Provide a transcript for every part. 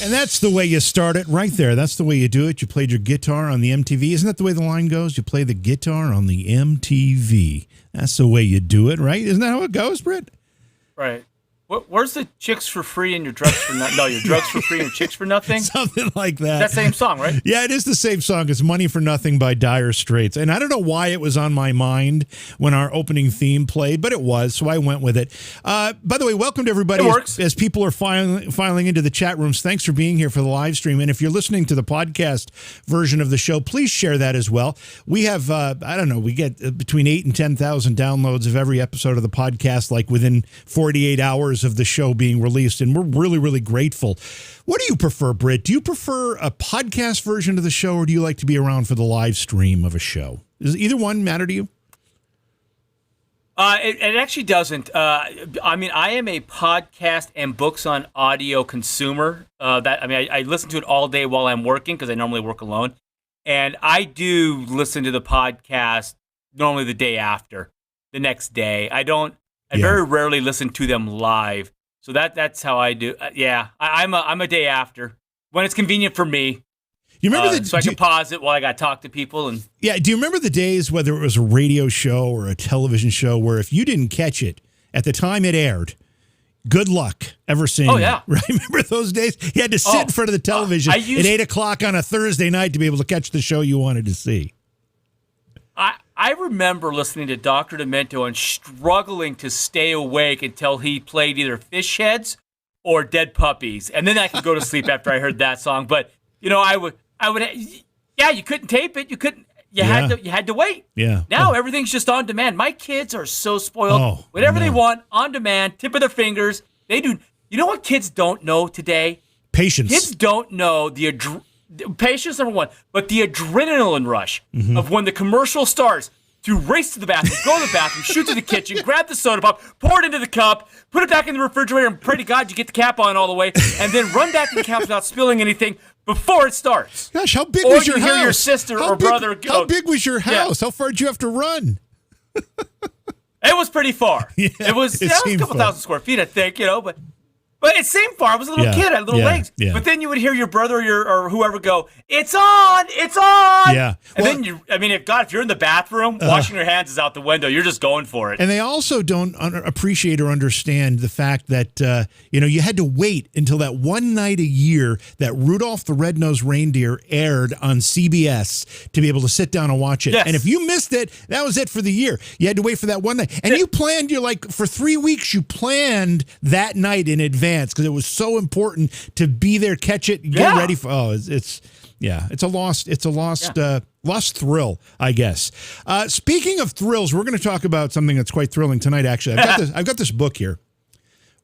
And that's the way you start it right there. That's the way you do it. You played your guitar on the MTV. Isn't that the way the line goes? You play the guitar on the MTV. That's the way you do it, right? Isn't that how it goes, Britt? Right. Where's the chicks for free and your drugs for nothing? No, your drugs for free and your chicks for nothing? Something like that. That same song, right? Yeah, it is the same song. It's Money for Nothing by Dire Straits. And I don't know why it was on my mind when our opening theme played, but it was, so I went with it. By the way, welcome to everybody. It works. As people are filing into the chat rooms, thanks for being here for the live stream. And if you're listening to the podcast version of the show, please share that as well. We have, we get between 8,000 and 10,000 downloads of every episode of the podcast, like within 48 hours of the show being released, and we're really, really grateful. What do you prefer, Britt? Do you prefer a podcast version of the show, or do you like to be around for the live stream of a show? Does either one matter to you? It actually doesn't. I am a podcast and books on audio consumer. I listen to it all day while I'm working because I normally work alone, and I do listen to the podcast normally the day after, the next day. I very rarely listen to them live. So that's how I do. I'm a day after when it's convenient for me. You remember so I can pause it while I got to talk to people. And do you remember the days, whether it was a radio show or a television show, where if you didn't catch it at the time it aired, good luck ever seeing it? Right? Remember those days? You had to sit in front of the television at 8 o'clock on a Thursday night to be able to catch the show you wanted to see. I remember listening to Dr. Demento and struggling to stay awake until he played either Fish Heads or Dead Puppies. And then I could go to sleep after I heard that song. But, I would, you couldn't tape it. You had to wait. Yeah. Now everything's just on demand. My kids are so spoiled. Whatever they want, on demand, tip of their fingers. They do. You know what kids don't know today? Patience. Kids don't know patience, number one, but the adrenaline rush of when the commercial starts, to race to the bathroom, go to the bathroom, shoot to the kitchen, grab the soda pop, pour it into the cup, put it back in the refrigerator, and pray to God you get the cap on all the way, and then run back to the couch without spilling anything before it starts. Gosh, how big was your house? Or you hear your sister or brother go. How big was your house? How far did you have to run? It was pretty far. It was a couple thousand square feet, I think, But it seemed far. I was a little kid. I had little legs. Yeah. But then you would hear your brother or whoever go, "It's on! It's on!" Yeah. And then if you're in the bathroom, washing your hands is out the window. You're just going for it. And they also don't appreciate or understand the fact that, you had to wait until that one night a year that Rudolph the Red-Nosed Reindeer aired on CBS to be able to sit down and watch it. Yes. And if you missed it, that was it for the year. You had to wait for that one night. And you planned, for 3 weeks, you planned that night in advance, because it was so important to be there, catch it, get ready for. It's a lost thrill, I guess. Speaking of thrills, we're going to talk about something that's quite thrilling tonight. Actually, I've got this book here,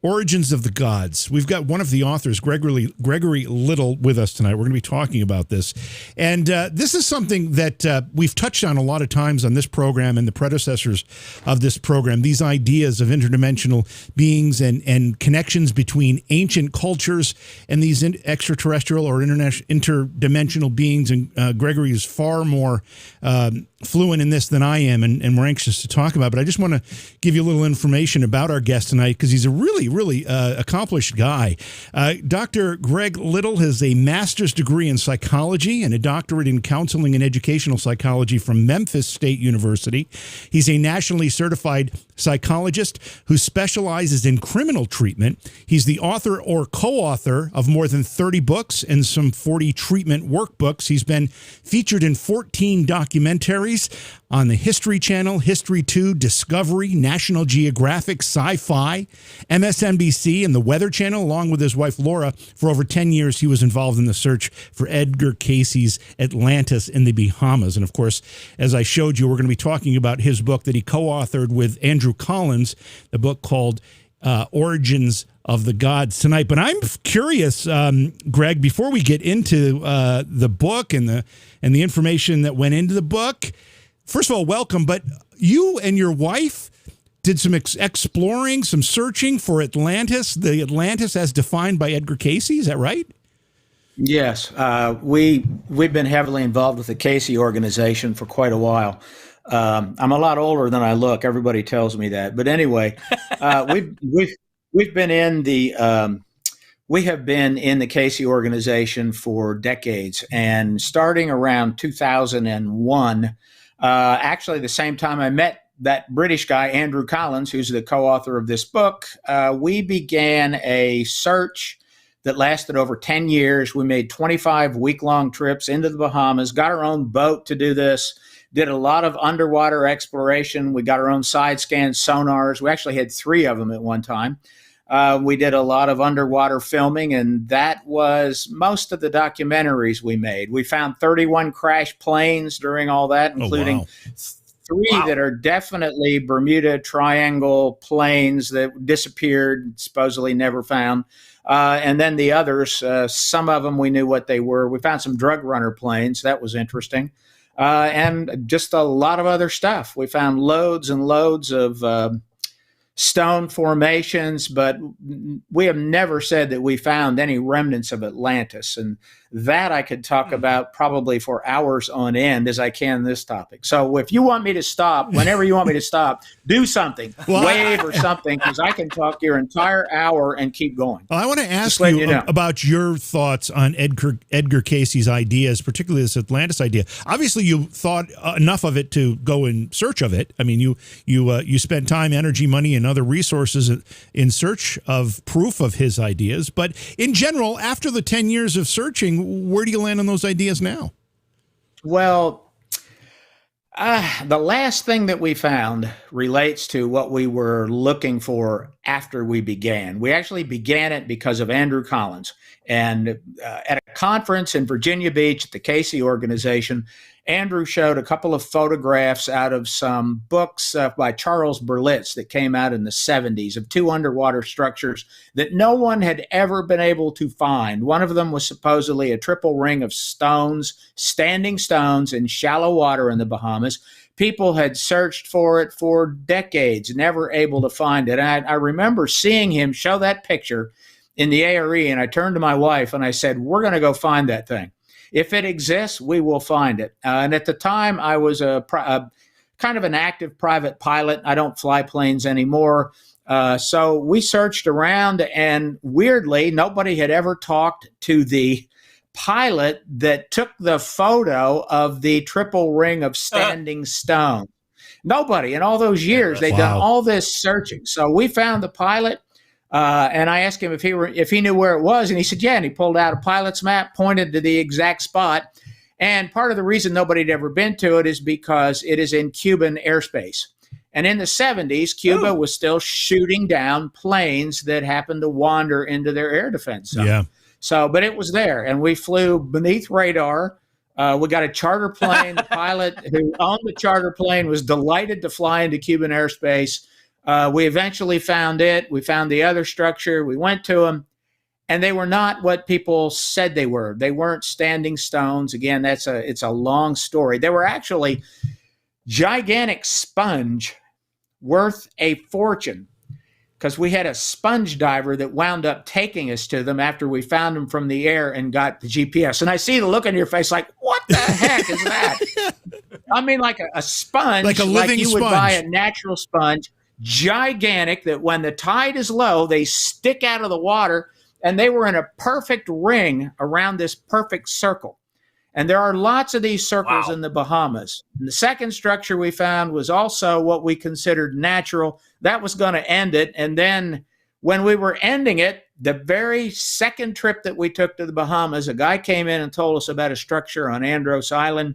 Origins of the Gods. We've got one of the authors, Gregory Little, with us tonight. We're going to be talking about this. And this is something that we've touched on a lot of times on this program and the predecessors of this program, these ideas of interdimensional beings and connections between ancient cultures and these extraterrestrial or interdimensional beings. And Gregory is far more fluent in this than I am, and we're anxious to talk about. But I just want to give you a little information about our guest tonight, because he's a really accomplished guy. Dr. Greg Little has a master's degree in psychology and a doctorate in counseling and educational psychology from Memphis State University. He's a nationally certified psychologist who specializes in criminal treatment. He's the author or co-author of more than 30 books and some 40 treatment workbooks. He's been featured in 14 documentaries on the History Channel, History 2, Discovery, National Geographic, Sci-Fi, MSNBC, and the Weather Channel. Along with his wife, Laura, for over 10 years, he was involved in the search for Edgar Cayce's Atlantis in the Bahamas. And, of course, as I showed you, we're going to be talking about his book that he co-authored with Andrew Collins, the book called Origins of the Gods tonight. But I'm curious, Greg, before we get into the book and the information that went into the book, first of all, welcome. But you and your wife did some exploring, some searching for Atlantis, the Atlantis as defined by Edgar Cayce. Is that right? Yes. We've been heavily involved with the Cayce organization for quite a while. I'm a lot older than I look. Everybody tells me that. But anyway, we've been in the We have been in the Casey organization for decades, and starting around 2001, actually the same time I met that British guy, Andrew Collins, who's the co-author of this book, we began a search that lasted over 10 years. We made 25 week-long trips into the Bahamas, got our own boat to do this, did a lot of underwater exploration. We got our own side scan sonars. We actually had 3 of them at one time. We did a lot of underwater filming, and that was most of the documentaries we made. We found 31 crashed planes during all that, including 3 that are definitely Bermuda Triangle planes that disappeared, supposedly never found. And then the others, some of them we knew what they were. We found some drug runner planes. That was interesting. And just a lot of other stuff. We found loads and loads of stone formations, but we have never said that we found any remnants of Atlantis. And that I could talk about probably for hours on end as I can this topic. So if you want me to stop, whenever you want me to stop, do something, wave or something, because I can talk your entire hour and keep going. Well, I want to ask you about your thoughts on Edgar Casey's ideas, particularly this Atlantis idea. Obviously, you thought enough of it to go in search of it. I mean, you spent time, energy, money, and other resources in search of proof of his ideas. But in general, after the 10 years of searching, where do you land on those ideas now? Well, the last thing that we found relates to what we were looking for after we began. We actually began it because of Andrew Collins. And at a conference in Virginia Beach at the Casey organization, Andrew showed a couple of photographs out of some books by Charles Berlitz that came out in the 70s of 2 underwater structures that no one had ever been able to find. One of them was supposedly a triple ring of stones, standing stones in shallow water in the Bahamas. People had searched for it for decades, never able to find it. And I remember seeing him show that picture in the ARE, and I turned to my wife and I said, we're going to go find that thing. If it exists, we will find it. And at the time, I was a kind of an active private pilot. I don't fly planes anymore. So we searched around, and weirdly, nobody had ever talked to the pilot that took the photo of the triple ring of standing stone. Nobody in all those years. They'd done all this searching. So we found the pilot. And I asked him if he knew where it was, and he said, yeah, and he pulled out a pilot's map, pointed to the exact spot. And part of the reason nobody had ever been to it is because it is in Cuban airspace. And in the 70s, Cuba was still shooting down planes that happened to wander into their air defense zone. Yeah. So, but it was there, and we flew beneath radar. We got a charter plane. The pilot who owned the charter plane was delighted to fly into Cuban airspace. We eventually found it. We found the other structure. We went to them, and they were not what people said they were. They weren't standing stones. Again, it's a long story. They were actually gigantic sponge worth a fortune, because we had a sponge diver that wound up taking us to them after we found them from the air and got the GPS. And I see the look on your face like, what the heck is that? I mean, like a sponge, like a living you sponge. Would buy a natural sponge, gigantic, that when the tide is low, they stick out of the water, and they were in a perfect ring around this perfect circle. And there are lots of these circles in the Bahamas. And the second structure we found was also what we considered natural. That was going to end it. And then when we were ending it, the very second trip that we took to the Bahamas, a guy came in and told us about a structure on Andros Island.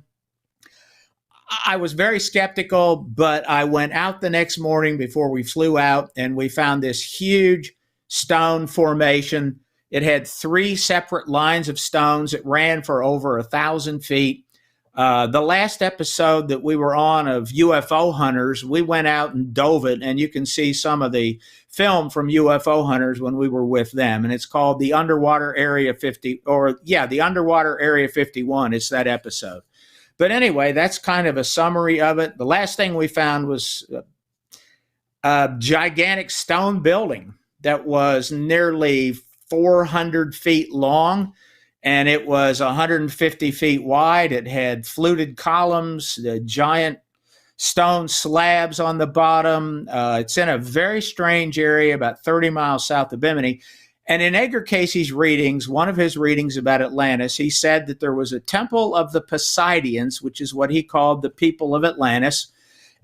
I was very skeptical, but I went out the next morning before we flew out, and we found this huge stone formation. It had 3 separate lines of stones. It ran for over 1,000 feet. The last episode that we were on of UFO Hunters, we went out and dove it, and you can see some of the film from UFO Hunters when we were with them. And it's called the Underwater Area 50, the Underwater Area 51. It's that episode. But anyway, that's kind of a summary of it. The last thing we found was a gigantic stone building that was nearly 400 feet long, and it was 150 feet wide. It had fluted columns, the giant stone slabs on the bottom. It's in a very strange area about 30 miles south of Bimini. And in Edgar Casey's readings, one of his readings about Atlantis, he said that there was a temple of the Poseidians, which is what he called the people of Atlantis,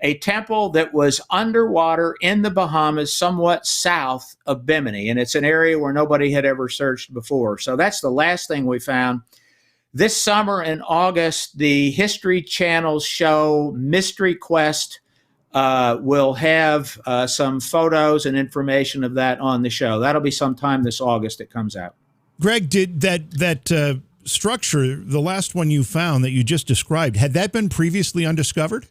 a temple that was underwater in the Bahamas, somewhat south of Bimini. And it's an area where nobody had ever searched before. So that's the last thing we found. This summer in August, the History Channel's show Mystery Quest will have some photos and information of that on the show. That'll be sometime this August it comes out. Greg, did that structure, the last one you found that you just described, had that been previously undiscovered?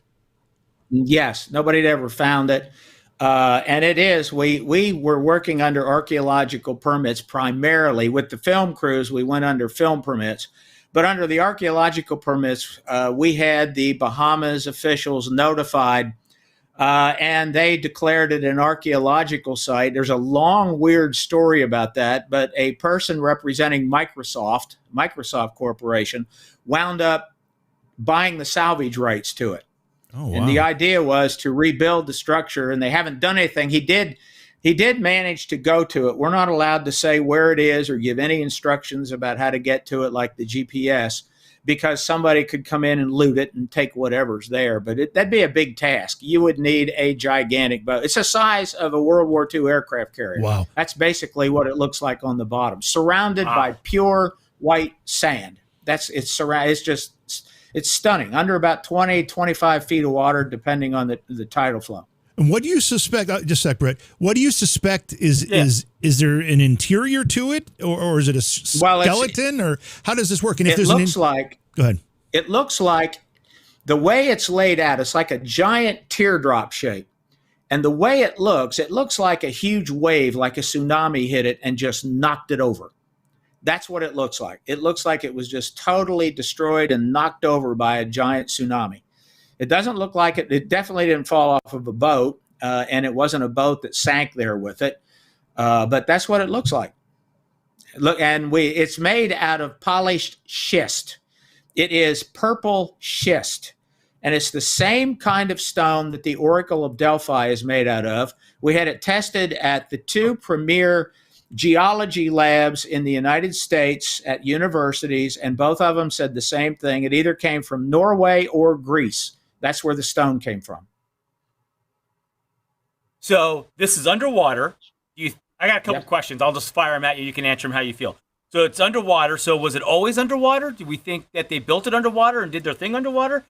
Yes, nobody had ever found it. And it is. We were working under archaeological permits primarily. With the film crews, we went under film permits. But under the archaeological permits, we had the Bahamas officials notified, and they declared it an archaeological site. There's a long, weird story about that, but a person representing Microsoft Corporation, wound up buying the salvage rights to it. Oh, wow. And the idea was to rebuild the structure, and they haven't done anything. He did manage to go to it. We're not allowed to say where it is or give any instructions about how to get to it, like the GPS, because somebody could come in and loot it and take whatever's there. But that'd be a big task. You would need a gigantic boat. It's the size of a World War II aircraft carrier. Wow. That's basically what it looks like on the bottom, surrounded by pure white sand. It's stunning, under about 20, 25 feet of water, depending on the tidal flow. And what do you suspect? Just a sec, Brett. What do you suspect is there an interior to it, or is it a skeleton, or how does this work? And if go ahead. It looks like the way it's laid out. It's like a giant teardrop shape, and the way it looks like a huge wave, like a tsunami hit it and just knocked it over. That's what it looks like. It looks like it was just totally destroyed and knocked over by a giant tsunami. It doesn't look like it. It definitely didn't fall off of a boat, and it wasn't a boat that sank there with it. But that's what it looks like. Look, and it's made out of polished schist. It is purple schist, and it's the same kind of stone that the Oracle of Delphi is made out of. We had it tested at the two premier geology labs in the United States at universities, and both of them said the same thing. It either came from Norway or Greece. That's where the stone came from. So this is underwater. I got a couple questions. I'll just fire them at you. You can answer them how you feel. So it's underwater. So was it always underwater? Do we think that they built it underwater and did their thing underwater?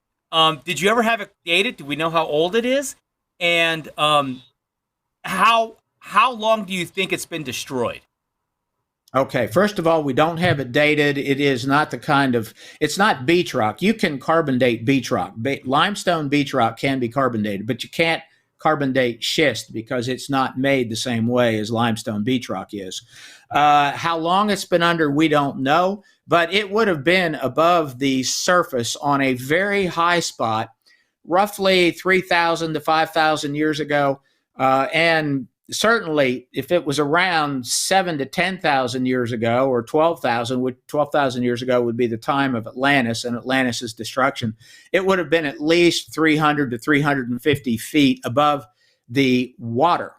Did you ever have it dated? Do we know how old it is? And how long do you think it's been destroyed? Okay, first of all, we don't have it dated. It is not it's not beach rock. You can carbon date beach rock. Limestone beach rock can be carbon dated, but you can't carbon date schist because it's not made the same way as limestone beach rock is. How long it's been under, we don't know, but it would have been above the surface on a very high spot, roughly 3,000 to 5,000 years ago. And certainly, if it was around 7,000 to 10,000 years ago, or 12,000 years ago would be the time of Atlantis and Atlantis's destruction, it would have been at least 300 to 350 feet above the water.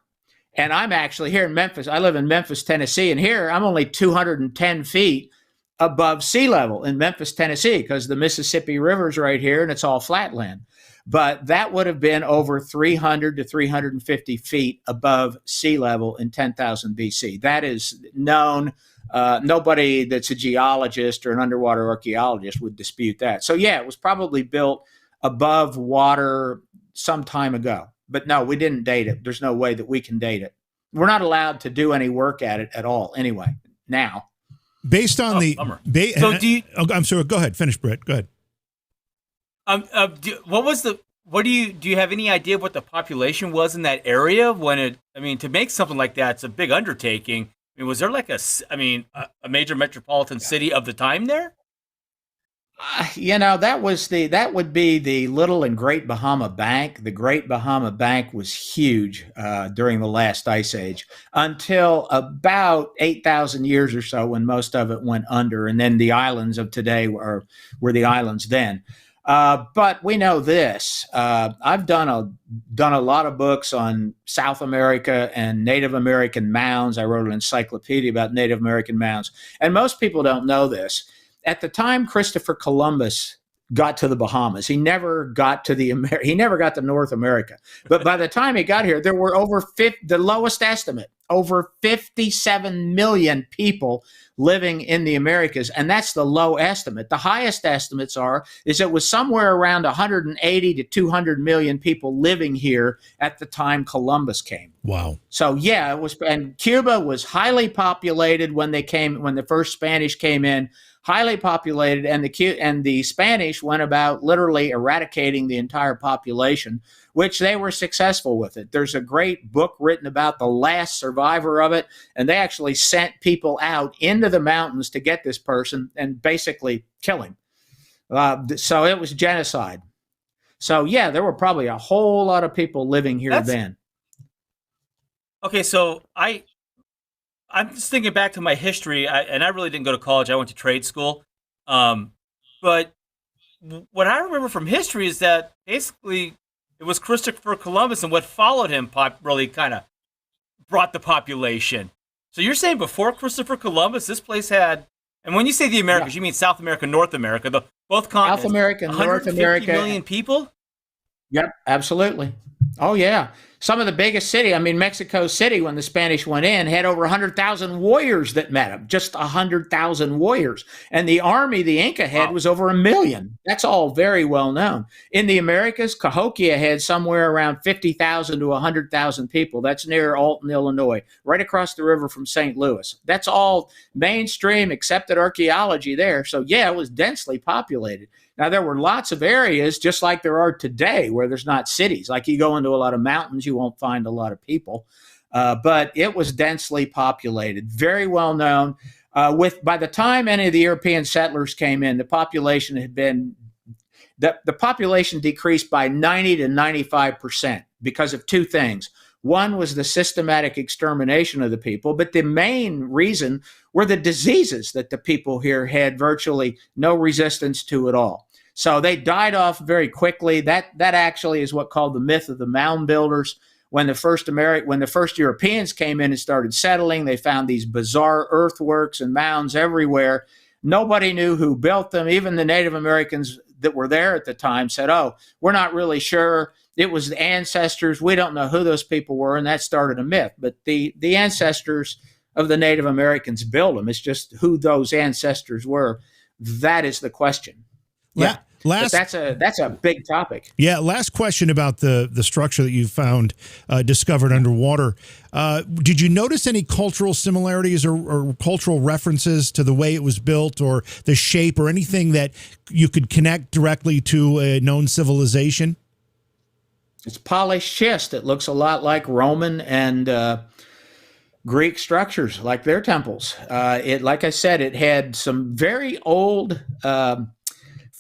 And I'm actually here in Memphis. I live in Memphis, Tennessee, and here I'm only 210 feet above sea level in Memphis, Tennessee, because the Mississippi River's right here and it's all flatland. But that would have been over 300 to 350 feet above sea level in 10,000 BC. That is known. Nobody that's a geologist or an underwater archaeologist would dispute that. So, yeah, it was probably built above water some time ago. But no, we didn't date it. There's no way that we can date it. We're not allowed to do any work at it at all anyway, now. Based on I'm sorry, go ahead. Finish, Brett. Go ahead. Do you have any idea of what the population was in that area to make something like that, it's a big undertaking. I mean, was there like a major metropolitan city of the time there? That would be the Little and Great Bahama Bank. The Great Bahama Bank was huge during the last ice age until about 8,000 years or so, when most of it went under, and then the islands of today were the islands then. But we know this. I've done a lot of books on South America and Native American mounds. I wrote an encyclopedia about Native American mounds, and most people don't know this. At the time Christopher Columbus got to the Bahamas, he never got to he never got to North America. But by the time he got here, there were the lowest estimate, over 57 million people living in the Americas, and that's the low estimate. The highest estimates is it was somewhere around 180 to 200 million people living here at the time Columbus came. Wow. So yeah, it was, and Cuba was highly populated when the first Spanish came in, highly populated, and the Spanish went about literally eradicating the entire population, which they were successful with it. There's a great book written about the last survivor of it, and they actually sent people out into the mountains to get this person and basically kill him. So it was genocide. So yeah, there were probably a whole lot of people living here then. Okay, so I'm just thinking back to my history, and I really didn't go to college. I went to trade school. But what I remember from history is that basically it was Christopher Columbus and what followed him really kind of brought the population. So you're saying before Christopher Columbus, this place had, and when you say the Americas, you mean South America, North America, both continents. South America, North America. 150 million people? Yep, absolutely. Oh, yeah. Some of the biggest city, Mexico City, when the Spanish went in, had over 100,000 warriors that met them, just 100,000 warriors. And the army the Inca had was over 1 million. That's all very well known. In the Americas, Cahokia had somewhere around 50,000 to 100,000 people. That's near Alton, Illinois, right across the river from St. Louis. That's all mainstream accepted archaeology there. So, yeah, it was densely populated. Now, there were lots of areas, just like there are today, where there's not cities. Like you go into a lot of mountains, you won't find a lot of people. But it was densely populated, very well known. By the time any of the European settlers came in, the population the population decreased by 90 to 95% because of two things. One was the systematic extermination of the people, but the main reason were the diseases that the people here had virtually no resistance to at all. So they died off very quickly. That actually is what called the myth of the mound builders. When the first Europeans came in and started settling, they found these bizarre earthworks and mounds everywhere. Nobody knew who built them. Even the Native Americans that were there at the time said, "Oh, we're not really sure. It was the ancestors. We don't know who those people were," and that started a myth. But the ancestors of the Native Americans built them. It's just who those ancestors were. That is the question. Yeah. That's a big topic. Yeah. Last question about the structure that you found discovered underwater. Did you notice any cultural similarities or cultural references to the way it was built or the shape or anything that you could connect directly to a known civilization? It's polished schist. It looks a lot like Roman and Greek structures, like their temples. Like I said, it had some very old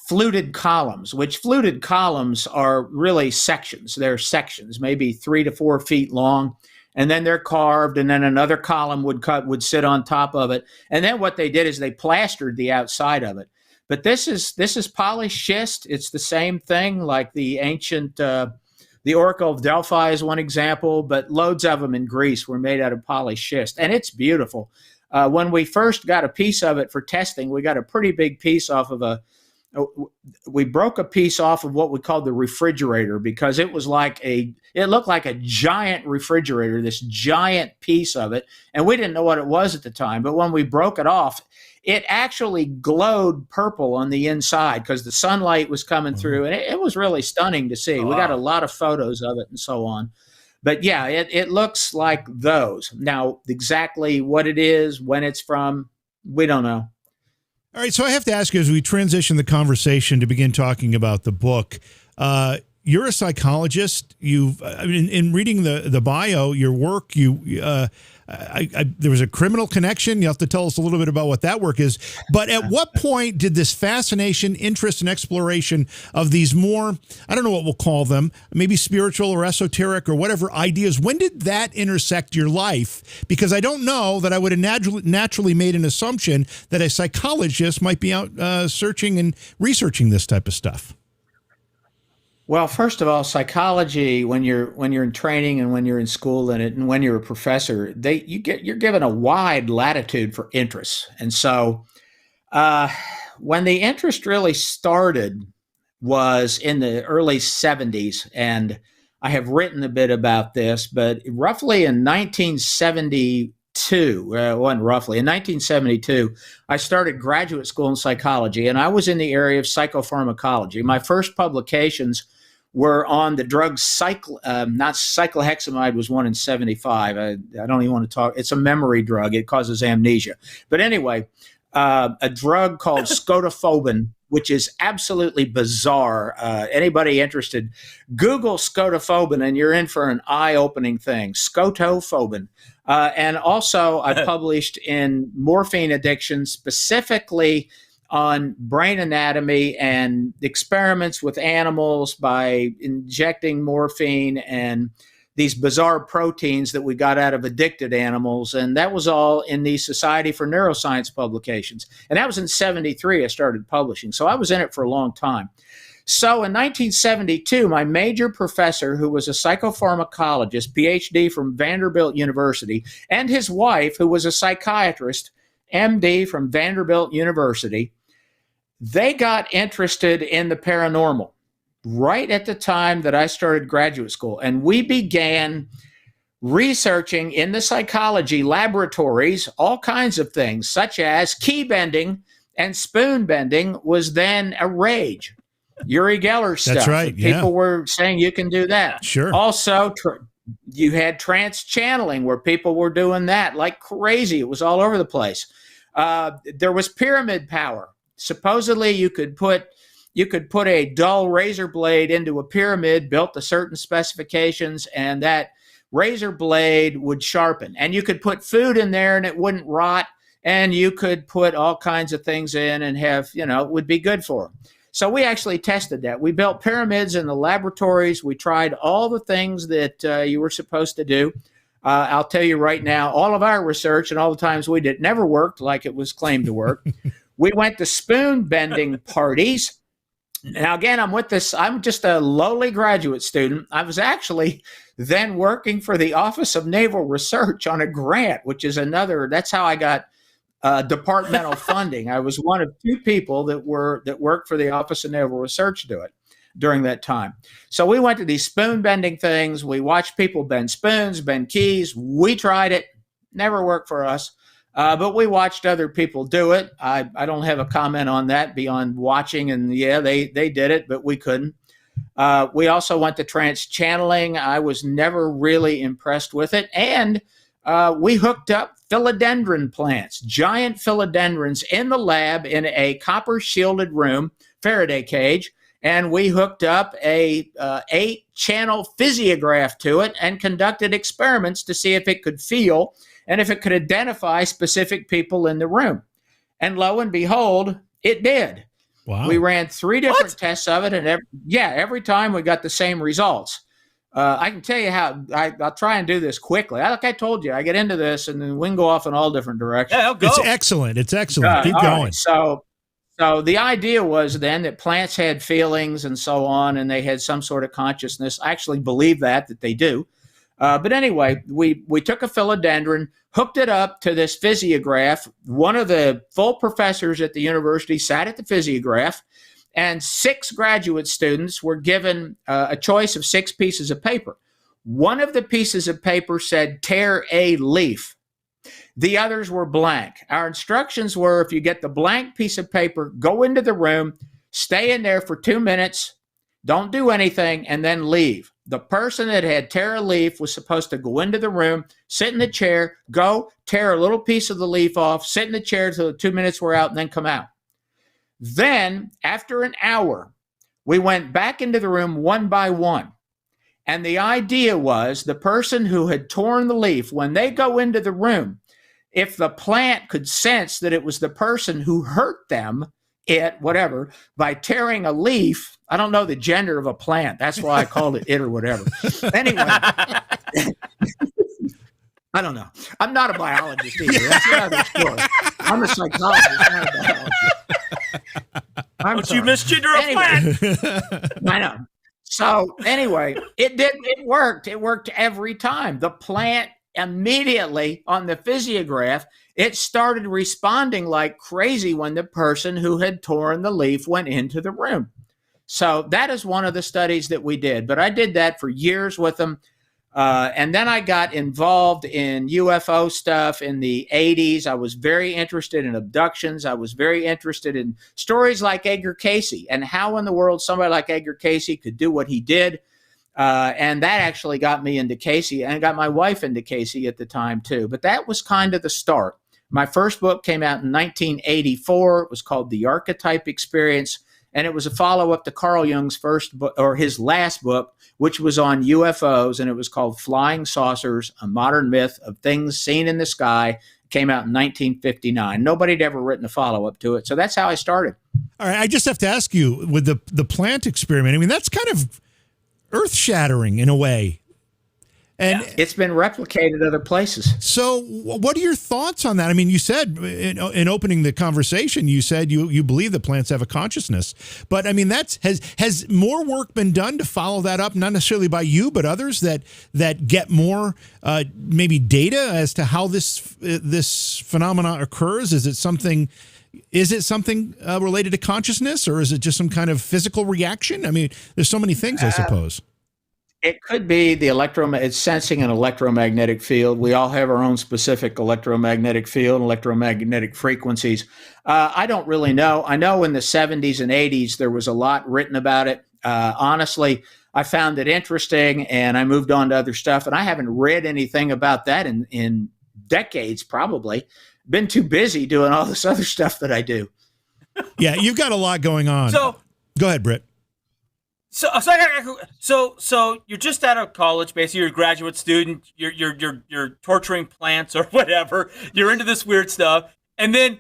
fluted columns, which fluted columns are really sections. They're sections, maybe 3 to 4 feet long, and then they're carved, and then another column would sit on top of it. And then what they did is they plastered the outside of it. But this is polished schist. It's the same thing like the ancient. The Oracle of Delphi is one example, but loads of them in Greece were made out of polished schist, and it's beautiful. When we first got a piece of it for testing, we got a pretty big piece off of we broke a piece off of what we called the refrigerator because it looked like a giant refrigerator, this giant piece of it, and we didn't know what it was at the time. But when we broke it off, it actually glowed purple on the inside because the sunlight was coming through, and it was really stunning to see. We got a lot of photos of it and so on. But yeah, it looks like those. Now, exactly what it is, when it's from, we don't know. All right, so I have to ask you, as we transition the conversation to begin talking about the book, you're a psychologist. In reading the bio, your work, there was a criminal connection. You have to tell us a little bit about what that work is. But at what point did this fascination, interest, and exploration of these more, I don't know what we'll call them, maybe spiritual or esoteric or whatever ideas, when did that intersect your life? Because I don't know that I would have naturally made an assumption that a psychologist might be out searching and researching this type of stuff. Well, first of all, psychology, when you're in training and when you're in school in it and when you're a professor, you're given a wide latitude for interests. And so uh, when the interest really started was in the early 70s, and I have written a bit about this, but roughly in 1972, well, it wasn't roughly, in 1972, I started graduate school in psychology, and I was in the area of psychopharmacology. My first publications were on the drug not cyclohexamide was one in 75. I don't even want to talk. It's a memory drug. It causes amnesia. But anyway, a drug called scotafobin, which is absolutely bizarre. Anybody interested, Google scotafobin and you're in for an eye-opening thing. Scotafobin. And also I published in morphine addiction, specifically on brain anatomy and experiments with animals by injecting morphine and these bizarre proteins that we got out of addicted animals. And that was all in the Society for Neuroscience publications. And that was in 73 I started publishing. So I was in it for a long time. So in 1972, my major professor, who was a psychopharmacologist, PhD from Vanderbilt University, and his wife, who was a psychiatrist, MD from Vanderbilt University, they got interested in the paranormal right at the time that I started graduate school. And we began researching in the psychology laboratories all kinds of things, such as key bending and spoon bending was then a rage. Uri Geller stuff. That's right. Yeah. People were saying you can do that. Sure. Also, you had trance channeling where people were doing that like crazy. It was all over the place. There was pyramid power. Supposedly you could put a dull razor blade into a pyramid built to certain specifications, and that razor blade would sharpen. And you could put food in there and it wouldn't rot, and you could put all kinds of things in and have, it would be good for them. So we actually tested that. We built pyramids in the laboratories. We tried all the things that you were supposed to do. I'll tell you right now, all of our research and all the times we did never worked like it was claimed to work. We went to spoon bending parties. Now, again, I'm just a lowly graduate student. I was actually then working for the Office of Naval Research on a grant, which is that's how I got departmental funding. I was one of two people that worked for the Office of Naval Research during that time. So we went to these spoon bending things. We watched people bend spoons, bend keys. We tried it. Never worked for us. But we watched other people do it. I don't have a comment on that beyond watching, and yeah, they did it, but we couldn't. We also went to trance channeling. I was never really impressed with it. And we hooked up philodendron plants, giant philodendrons in the lab in a copper shielded room, Faraday cage. And we hooked up a 8-channel physiograph to it and conducted experiments to see if it could feel and if it could identify specific people in the room. And lo and behold, it did. Wow. We ran 3 different tests of it, and every time we got the same results. I can tell you how. I'll try and do this quickly. Like I told you, I get into this, and then we can go off in all different directions. Yeah, go. It's excellent. It's excellent. Keep going. Right. So the idea was then that plants had feelings and so on, and they had some sort of consciousness. I actually believe that they do. But anyway, we took a philodendron, hooked it up to this physiograph. One of the full professors at the university sat at the physiograph, and 6 graduate students were given a choice of 6 pieces of paper. One of the pieces of paper said, tear a leaf. The others were blank. Our instructions were, if you get the blank piece of paper, go into the room, stay in there for 2 minutes, don't do anything, and then leave. The person that had tear a leaf was supposed to go into the room, sit in the chair, go tear a little piece of the leaf off, sit in the chair till the 2 minutes were out, and then come out. Then, after an hour, we went back into the room one by one. And the idea was the person who had torn the leaf, when they go into the room, if the plant could sense that it was the person who hurt them, by tearing a leaf. I don't know the gender of a plant. That's why I called it it or whatever. Anyway, I don't know. I'm not a biologist either. That's another story. I'm a psychologist, not a biologist. But you misgender a plant. I know. So anyway, it worked. It worked every time. The plant immediately on the physiograph, it started responding like crazy when the person who had torn the leaf went into the room. So that is one of the studies that we did. But I did that for years with them. And then I got involved in UFO stuff in the 80s. I was very interested in abductions. I was very interested in stories like Edgar Cayce and how in the world somebody like Edgar Cayce could do what he did. And that actually got me into Cayce and got my wife into Cayce at the time, too. But that was kind of the start. My first book came out in 1984. It was called The Archetype Experience. And it was a follow-up to Carl Jung's first book, or his last book, which was on UFOs, and it was called Flying Saucers, A Modern Myth of Things Seen in the Sky. It came out in 1959. Nobody had ever written a follow-up to it, so that's how I started. All right, I just have to ask you, with the plant experiment, I mean, that's kind of earth-shattering in a way. And it's been replicated other places. So what are your thoughts on that? I mean, you said in opening the conversation, you said you believe that plants have a consciousness. But I mean, has more work been done to follow that up, not necessarily by you, but others that get more maybe data as to how this phenomena occurs? Is it something related to consciousness, or is it just some kind of physical reaction? I mean, there's so many things, I suppose. It could be it's sensing an electromagnetic field. We all have our own specific electromagnetic field, electromagnetic frequencies. I don't really know. I know in the 70s and 80s, there was a lot written about it. Honestly, I found it interesting and I moved on to other stuff. And I haven't read anything about that in decades, probably. Been too busy doing all this other stuff that I do. Yeah, you've got a lot going on. So go ahead, Britt. So you're just out of college, basically. You're a graduate student. You're torturing plants or whatever. You're into this weird stuff, and then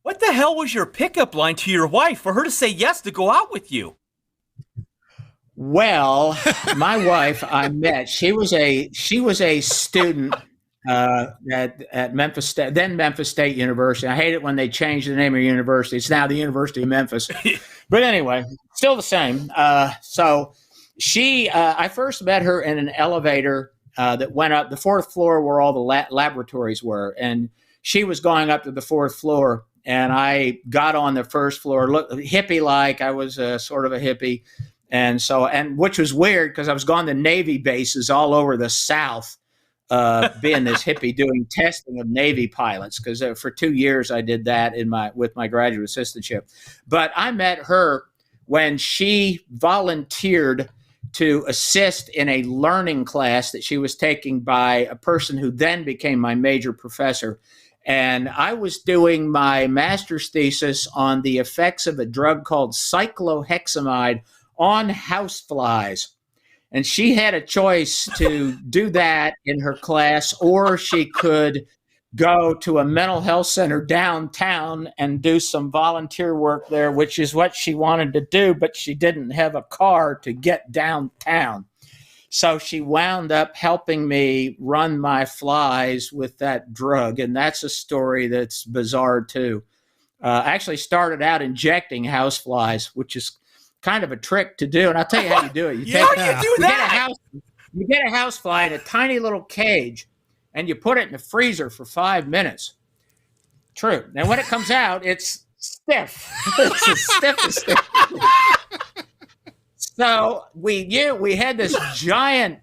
what the hell was your pickup line to your wife for her to say yes to go out with you? Well, my wife I met. She was a student at Memphis State, then Memphis State University. I hate it when they change the name of the university. It's now the University of Memphis. But anyway, still the same. So I first met her in an elevator that went up the fourth floor where all the laboratories were. And she was going up to the fourth floor. And I got on the first floor, looked hippie-like. I was sort of a hippie. And which was weird because I was going to Navy bases all over the South. Being this hippie doing testing of Navy pilots, because for 2 years I did that with my graduate assistantship. But I met her when she volunteered to assist in a learning class that she was taking by a person who then became my major professor. And I was doing my master's thesis on the effects of a drug called cyclohexamide on houseflies. And she had a choice to do that in her class, or she could go to a mental health center downtown and do some volunteer work there, which is what she wanted to do, but she didn't have a car to get downtown. So she wound up helping me run my flies with that drug. And that's a story that's bizarre, too. I actually started out injecting houseflies, which is kind of a trick to do, and I'll tell you how you do it. You get a house fly in a tiny little cage, and you put it in the freezer for 5 minutes. True. And when it comes out, it's stiff. It's as stiff as stiff. So we had this giant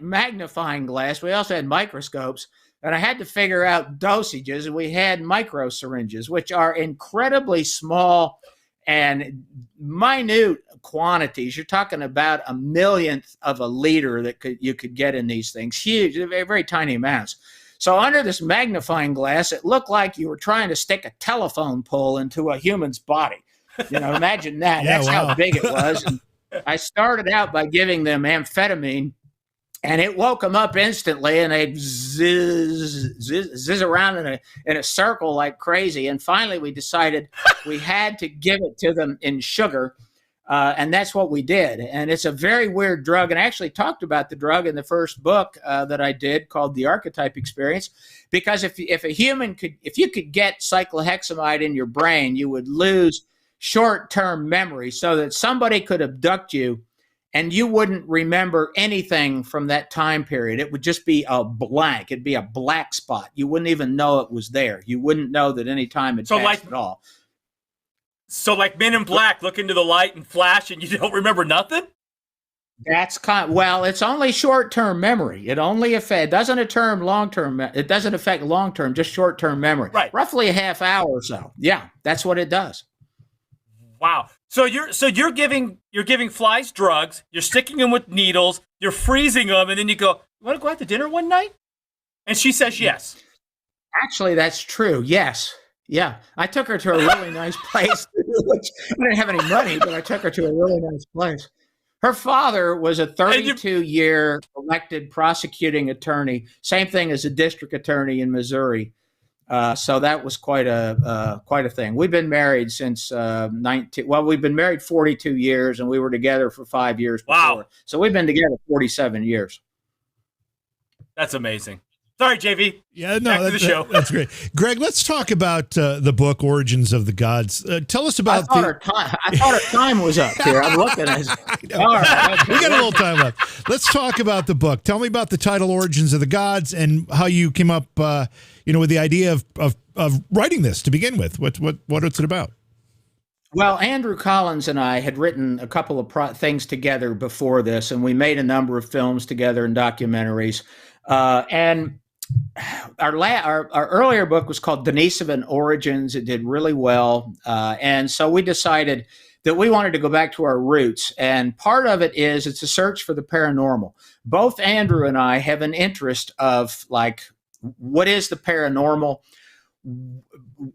magnifying glass. We also had microscopes, and I had to figure out dosages, and we had micro syringes, which are incredibly small and minute quantities. You're talking about a millionth of a liter that you could get in these things. Huge, very, very tiny amounts. So under this magnifying glass, it looked like you were trying to stick a telephone pole into a human's body. Imagine that. Yeah, that's wow. How big it was. And I started out by giving them amphetamine, and it woke them up instantly, and they'd zizz around in a circle like crazy. And finally, we decided we had to give it to them in sugar, and that's what we did. And it's a very weird drug. And I actually talked about the drug in the first book that I did called The Archetype Experience, because if you could get cyclohexamide in your brain, you would lose short-term memory so that somebody could abduct you and you wouldn't remember anything from that time period. It would just be a blank. It'd be a black spot. You wouldn't even know it was there. You wouldn't know that any time had passed at all. So like Men in Black, look into the light and flash and you don't remember nothing? That's well, it's only short-term memory. It only doesn't affect long-term, just short-term memory. Right. Roughly a half hour or so. Yeah, that's what it does. Wow. So you're giving flies drugs, you're sticking them with needles, you're freezing them, and then you go, "You want to go out to dinner one night?" And she says yes. Actually, that's true. Yes. Yeah. I took her to a really nice place. I didn't have any money, but I took her to a really nice place. Her father was a 32-year elected prosecuting attorney, same thing as a district attorney in Missouri. So that was quite a thing. We've been married since we've been married 42 years, and we were together for 5 years before. Wow. So we've been together 47 years. That's amazing. Sorry, JV. Yeah, no, back to the show. That's great. Greg, let's talk about the book Origins of the Gods. Tell us about I thought our time was up here. I'm looking at it. All right. We got a little time left. Let's talk about the book. Tell me about the title Origins of the Gods and how you came up with the idea of writing this to begin with. What's it about? Well, Andrew Collins and I had written a couple of things together before this, and we made a number of films together and documentaries. And our earlier book was called Denisovan Origins. It did really well. And so we decided that we wanted to go back to our roots. And part of it is it's a search for the paranormal. Both Andrew and I have an interest of what is the paranormal?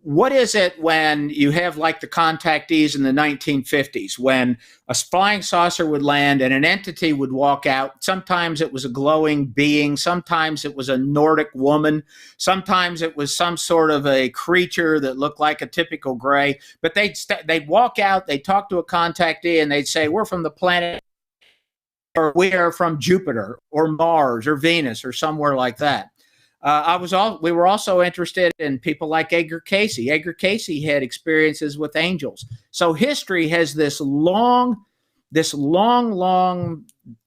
What is it when you have the contactees in the 1950s, when a flying saucer would land and an entity would walk out? Sometimes it was a glowing being. Sometimes it was a Nordic woman. Sometimes it was some sort of a creature that looked like a typical gray. But they'd walk out, they'd talk to a contactee, and they'd say, "We're from the planet," or "We are from Jupiter or Mars or Venus," or somewhere like that. We were also interested in people like Edgar Cayce. Edgar Cayce had experiences with angels. So history has this long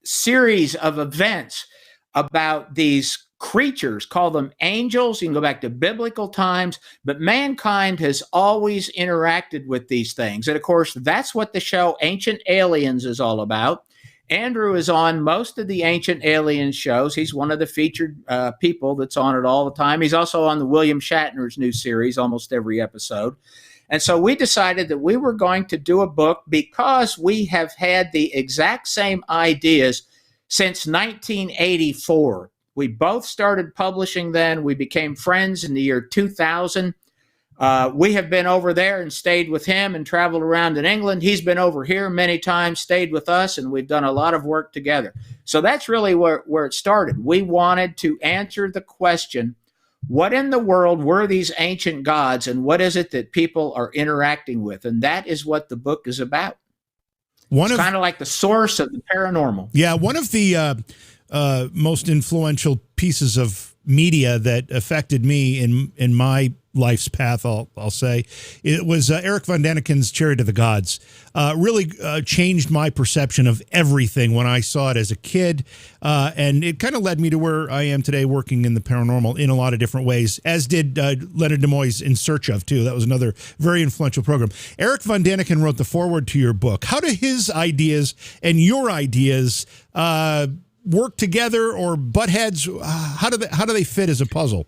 series of events about these creatures. Call them angels. You can go back to biblical times, but mankind has always interacted with these things. And of course, that's what the show Ancient Aliens is all about. Andrew is on most of the Ancient Aliens shows. He's one of the featured people that's on it all the time. He's also on the William Shatner's new series almost every episode. And so we decided that we were going to do a book because we have had the exact same ideas since 1984. We both started publishing then. We became friends in the year 2000. We have been over there and stayed with him and traveled around in England. He's been over here many times, stayed with us, and we've done a lot of work together. So that's really where it started. We wanted to answer the question, what in the world were these ancient gods, and what is it that people are interacting with? And that is what the book is about. It's kind of like the source of the paranormal. Yeah, one of the most influential pieces of media that affected me in my life's path, I'll say, it was Eric Von Daniken's Chariot of the Gods. Really changed my perception of everything when I saw it as a kid, and it kind of led me to where I am today, working in the paranormal in a lot of different ways, as did Leonard Nimoy's In Search Of, too. That was another very influential program. Eric Von Daniken wrote the foreword to your book. How do his ideas and your ideas work together or butt heads? How do they fit as a puzzle?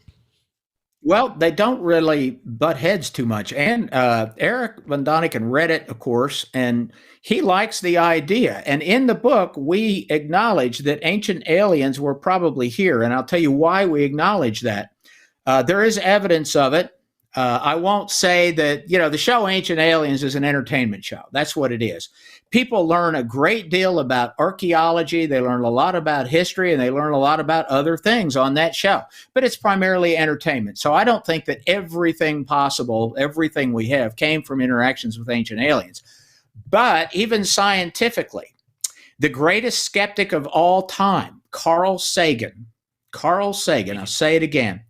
Well, they don't really butt heads too much. And Eric Von Daniken read it, of course, and he likes the idea. And in the book, we acknowledge that ancient aliens were probably here. And I'll tell you why we acknowledge that. There is evidence of it. I won't say that, the show Ancient Aliens is an entertainment show. That's what it is. People learn a great deal about archaeology. They learn a lot about history, and they learn a lot about other things on that show. But it's primarily entertainment. So I don't think that everything possible, everything we have, came from interactions with ancient aliens. But even scientifically, the greatest skeptic of all time, Carl Sagan, I'll say it again,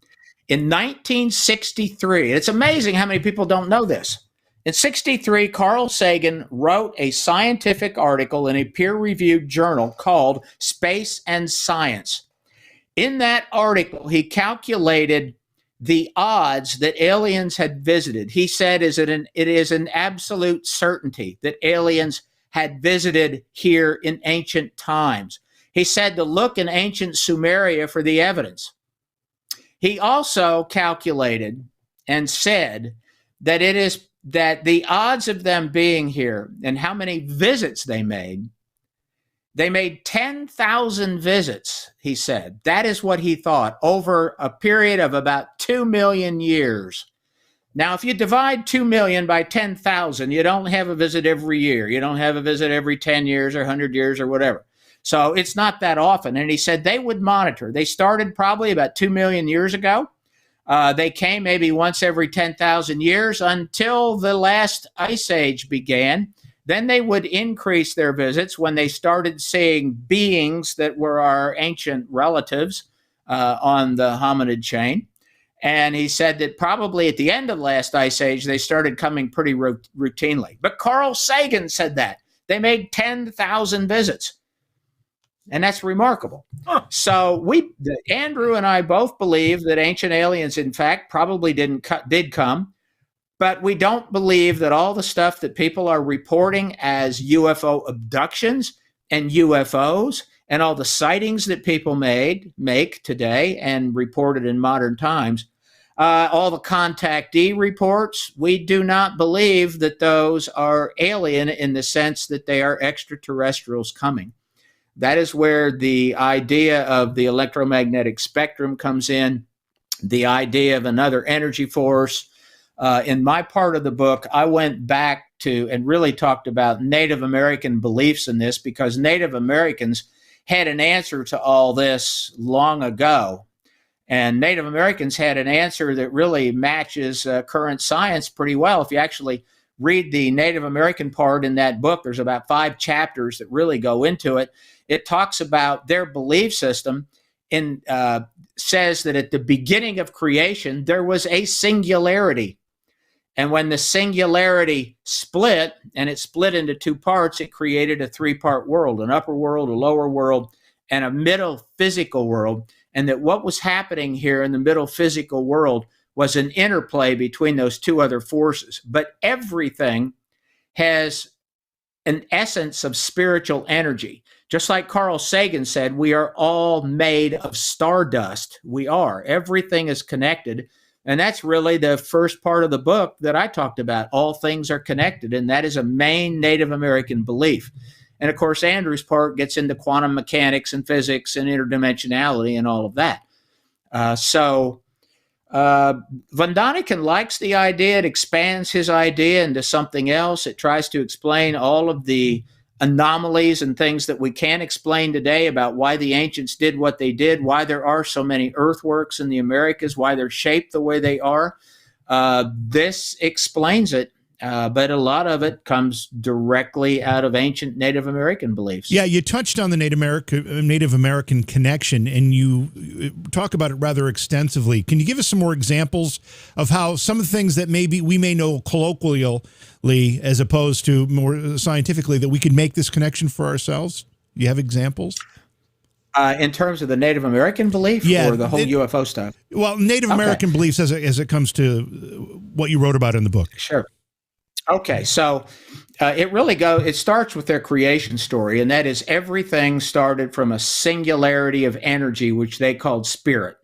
in 1963, it's amazing how many people don't know this. In 63, Carl Sagan wrote a scientific article in a peer-reviewed journal called Space and Science. In that article, he calculated the odds that aliens had visited. He said it is an absolute certainty that aliens had visited here in ancient times. He said to look in ancient Sumeria for the evidence. He also calculated and said that the odds of them being here and how many visits they made 10,000 visits, he said. That is what he thought over a period of about 2 million years. Now, if you divide 2 million by 10,000, you don't have a visit every year. You don't have a visit every 10 years or 100 years or whatever. So it's not that often. And he said they would monitor. They started probably about 2 million years ago. They came maybe once every 10,000 years until the last ice age began. Then they would increase their visits when they started seeing beings that were our ancient relatives on the hominid chain. And he said that probably at the end of the last ice age, they started coming pretty routinely. But Carl Sagan said that. They made 10,000 visits. And that's remarkable. Huh. So Andrew and I both believe that ancient aliens, in fact, probably did come. But we don't believe that all the stuff that people are reporting as UFO abductions and UFOs and all the sightings that people make today and reported in modern times, all the contactee reports, we do not believe that those are alien in the sense that they are extraterrestrials coming. That is where the idea of the electromagnetic spectrum comes in, the idea of another energy force. In my part of the book, I went back to and really talked about Native American beliefs in this because Native Americans had an answer to all this long ago. And Native Americans had an answer that really matches current science pretty well. If you actually read the Native American part in that book, there's about 5 chapters that really go into it. It talks about their belief system and says that at the beginning of creation, there was a singularity. And when the singularity split, and it split into 2 parts, it created a 3-part world, an upper world, a lower world, and a middle physical world. And that what was happening here in the middle physical world was an interplay between those 2 other forces. But everything has an essence of spiritual energy. Just like Carl Sagan said, we are all made of stardust. We are. Everything is connected. And that's really the first part of the book that I talked about. All things are connected. And that is a main Native American belief. And of course, Andrew's part gets into quantum mechanics and physics and interdimensionality and all of that. Von Daniken likes the idea. It expands his idea into something else. It tries to explain all of the anomalies and things that we can't explain today about why the ancients did what they did, why there are so many earthworks in the Americas, why they're shaped the way they are. This explains it, but a lot of it comes directly out of ancient Native American beliefs. Yeah, you touched on the Native American connection, and you talk about it rather extensively. Can you give us some more examples of how some of the things that maybe we may know colloquially as opposed to more scientifically that we could make this connection for ourselves? You have examples? In terms of the Native American belief or the whole UFO stuff? Well, Native American beliefs as it comes to what you wrote about in the book. Sure. Okay, so it starts with their creation story, and that is everything started from a singularity of energy, which they called spirit.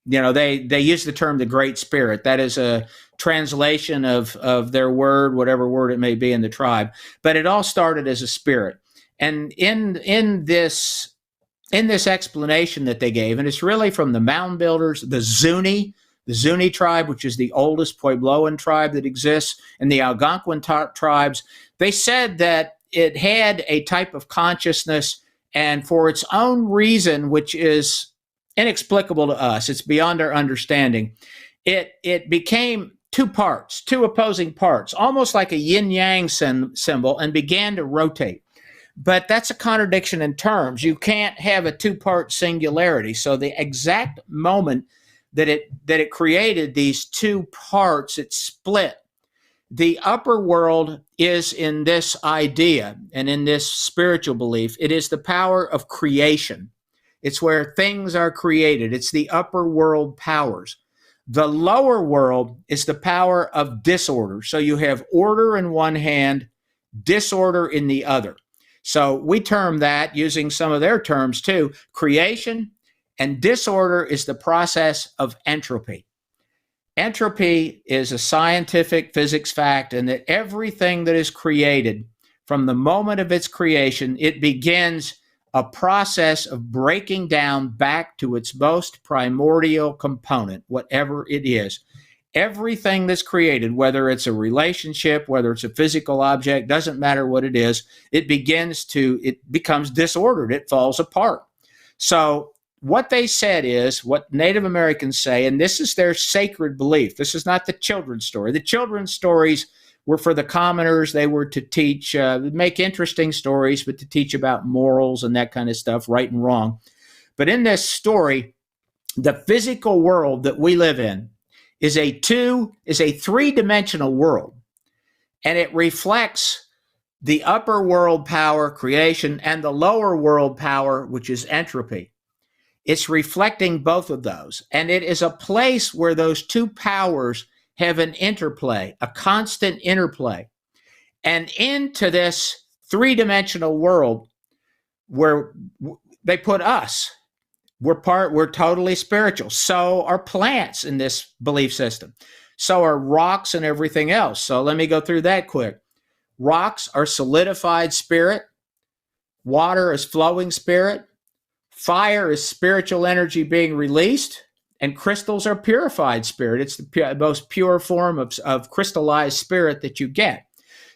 You know, they use the term the Great Spirit. That is a translation of their word, whatever word it may be in the tribe. But it all started as a spirit. And in this explanation that they gave, and it's really from the mound builders, the Zuni tribe, which is the oldest Puebloan tribe that exists, and the Algonquin tribes, they said that it had a type of consciousness, and for its own reason, which is inexplicable to us, it's beyond our understanding, it became 2 parts, 2 opposing parts, almost like a yin-yang symbol, and began to rotate. But that's a contradiction in terms. You can't have a 2-part singularity. So the exact moment that it created these 2 parts, it split. The upper world is in this idea and in this spiritual belief. It is the power of creation. It's where things are created. It's the upper world powers. The lower world is the power of disorder. So you have order in one hand, disorder in the other. So we term that, using some of their terms too, creation, and disorder is the process of entropy. Entropy is a scientific physics fact, and that everything that is created, from the moment of its creation, it begins a process of breaking down back to its most primordial component, whatever it is. Everything that's created, whether it's a relationship, whether it's a physical object, doesn't matter what it is, it becomes disordered. It falls apart. So what they said is, what Native Americans say, and this is their sacred belief. This is not the children's story. The children's stories were for the commoners. They were to teach, make interesting stories, but to teach about morals and that kind of stuff, right and wrong. But in this story, the physical world that we live in is a three-dimensional world, and it reflects the upper world power, creation, and the lower world power, which is entropy. It's reflecting both of those, and it is a place where those two powers have an interplay, a constant interplay. And into this three-dimensional world where they put us, we're totally spiritual. So are plants in this belief system. So are rocks and everything else. So let me go through that quick. Rocks are solidified spirit. Water is flowing spirit. Fire is spiritual energy being released. And crystals are purified spirit. It's the most pure form of crystallized spirit that you get.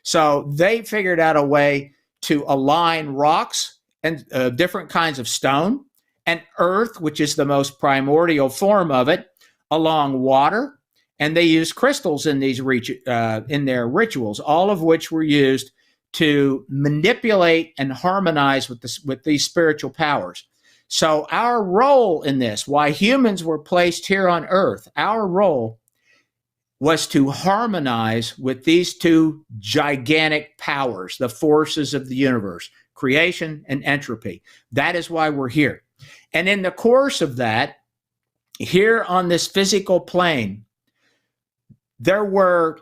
So they figured out a way to align rocks and different kinds of stone, and earth, which is the most primordial form of it, along water. And they use crystals in in their rituals, all of which were used to manipulate and harmonize with these spiritual powers. So our role in this, why humans were placed here on earth, our role was to harmonize with these two gigantic powers, the forces of the universe, creation and entropy. That is why we're here. And in the course of that, here on this physical plane, there were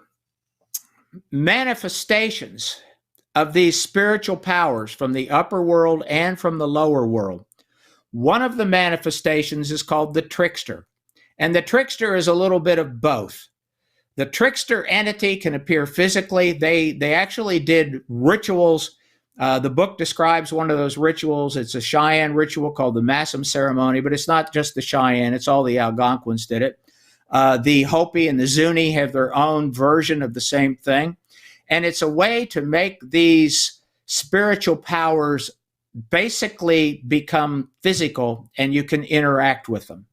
manifestations of these spiritual powers from the upper world and from the lower world. One of the manifestations is called the trickster. And the trickster is a little bit of both. The trickster entity can appear physically. They actually did rituals. The book describes one of those rituals. It's a Cheyenne ritual called the Massam ceremony, but it's not just the Cheyenne. It's all the Algonquins did it. The Hopi and the Zuni have their own version of the same thing. And it's a way to make these spiritual powers basically become physical, and you can interact with them.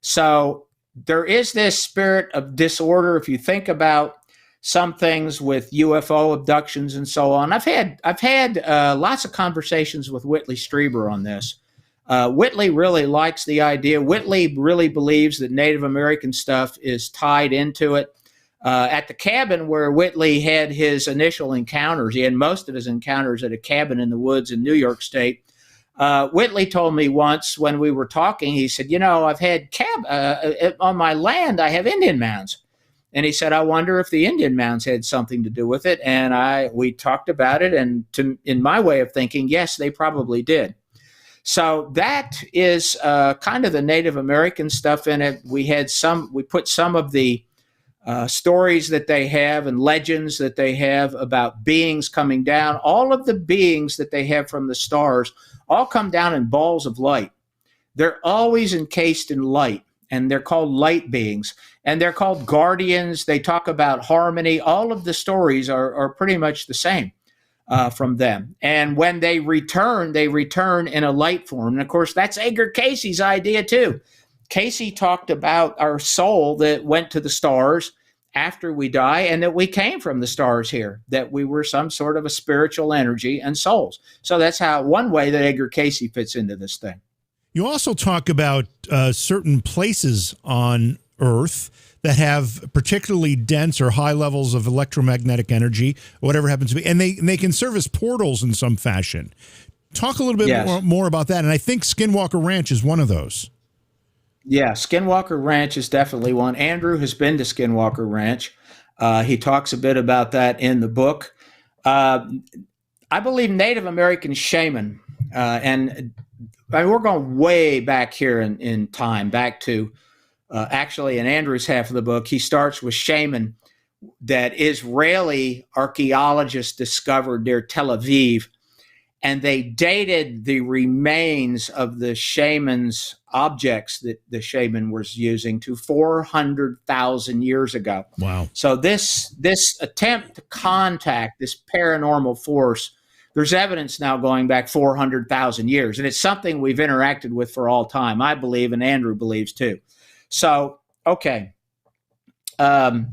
So there is this spirit of disorder. If you think about some things with UFO abductions and so on, I've had lots of conversations with Whitley Strieber on this. Whitley really likes the idea. Whitley really believes that Native American stuff is tied into it. At the cabin where Whitley had his initial encounters, he had most of his encounters at a cabin in the woods in New York State. Whitley told me once when we were talking, he said, I've had on my land, I have Indian mounds. And he said, I wonder if the Indian mounds had something to do with it. And we talked about it. And in my way of thinking, yes, they probably did. So that is kind of the Native American stuff in it. We put some of the stories that they have and legends that they have about beings coming down. All of the beings that they have from the stars all come down in balls of light. They're always encased in light, and they're called light beings, and they're called guardians. They talk about harmony. All of the stories are pretty much the same from them. And when they return in a light form. And of course, that's Edgar Cayce's idea too. Cayce talked about our soul that went to the stars after we die, and that we came from the stars here, that we were some sort of a spiritual energy and souls. So that's one way that Edgar Cayce fits into this thing. You also talk about certain places on Earth that have particularly dense or high levels of electromagnetic energy, whatever happens to be, and they can serve as portals in some fashion. Talk a little bit more about that. And I think Skinwalker Ranch is one of those. Yeah, Skinwalker Ranch is definitely one. Andrew has been to Skinwalker Ranch. He talks a bit about that in the book. I believe Native American shaman, and we're going way back here in time, back to actually in Andrew's half of the book. He starts with shaman that Israeli archaeologists discovered near Tel Aviv, and they dated the remains of the shaman's objects that the shaman was using to 400,000 years ago. Wow. So this attempt to contact this paranormal force, there's evidence now going back 400,000 years, and it's something we've interacted with for all time, I believe, and Andrew believes too. So, okay. All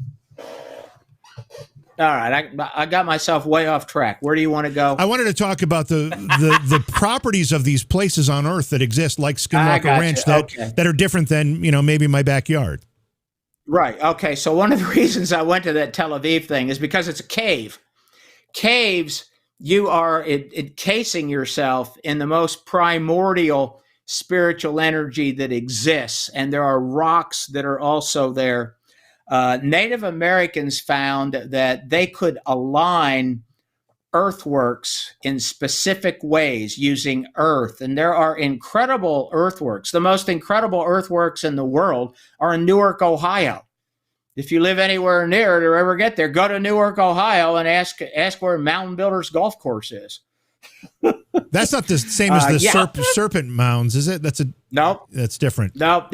right, I got myself way off track. Where do you want to go? I wanted to talk about the properties of these places on Earth that exist, like Skinwalker Ranch, that are different than maybe my backyard. Right. Okay. So one of the reasons I went to that Tel Aviv thing is because it's a cave. Caves, you are encasing yourself in the most primordial spiritual energy that exists, and there are rocks that are also there. Native Americans found that they could align earthworks in specific ways using earth. And there are incredible earthworks. The most incredible earthworks in the world are in Newark, Ohio. If you live anywhere near it or ever get there, go to Newark, Ohio and ask where Mountain Builders Golf Course is. That's not the same as the serpent mounds, is it? Nope. That's different. No,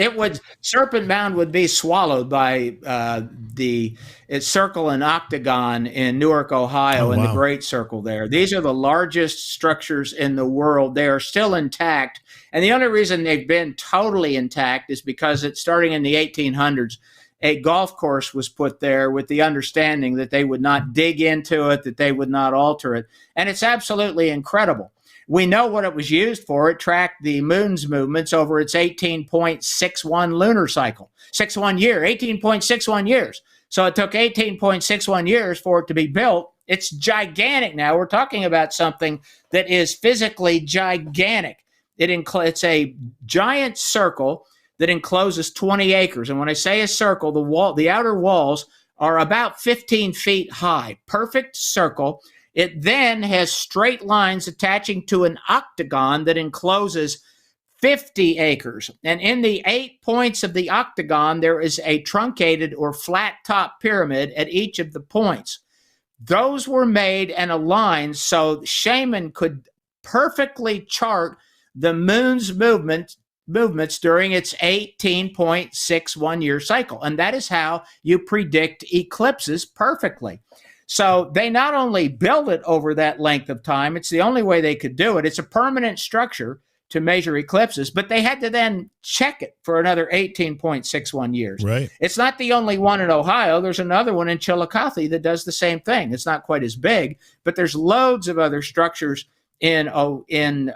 Serpent Mound would be swallowed by the Circle and Octagon in Newark, Ohio, the Great Circle there. These are the largest structures in the world. They are still intact. And the only reason they've been totally intact is because starting in the 1800s, a golf course was put there with the understanding that they would not dig into it, that they would not alter it. And it's absolutely incredible. We know what it was used for. It tracked the moon's movements over its 18.61 lunar cycle. 18.61 years. So it took 18.61 years for it to be built. It's gigantic now. We're talking about something that is physically gigantic. It's a giant circle that encloses 20 acres. And when I say a circle, the outer walls are about 15 feet high. Perfect circle. It then has straight lines attaching to an octagon that encloses 50 acres. And in the 8 points of the octagon, there is a truncated or flat top pyramid at each of the points. Those were made and aligned so shaman could perfectly chart the moon's movements during its 18.61 year cycle. And that is how you predict eclipses perfectly. So they not only build it over that length of time, it's the only way they could do it. It's a permanent structure to measure eclipses, but they had to then check it for another 18.61 years. Right. It's not the only one in Ohio. There's another one in Chillicothe that does the same thing. It's not quite as big, but there's loads of other structures in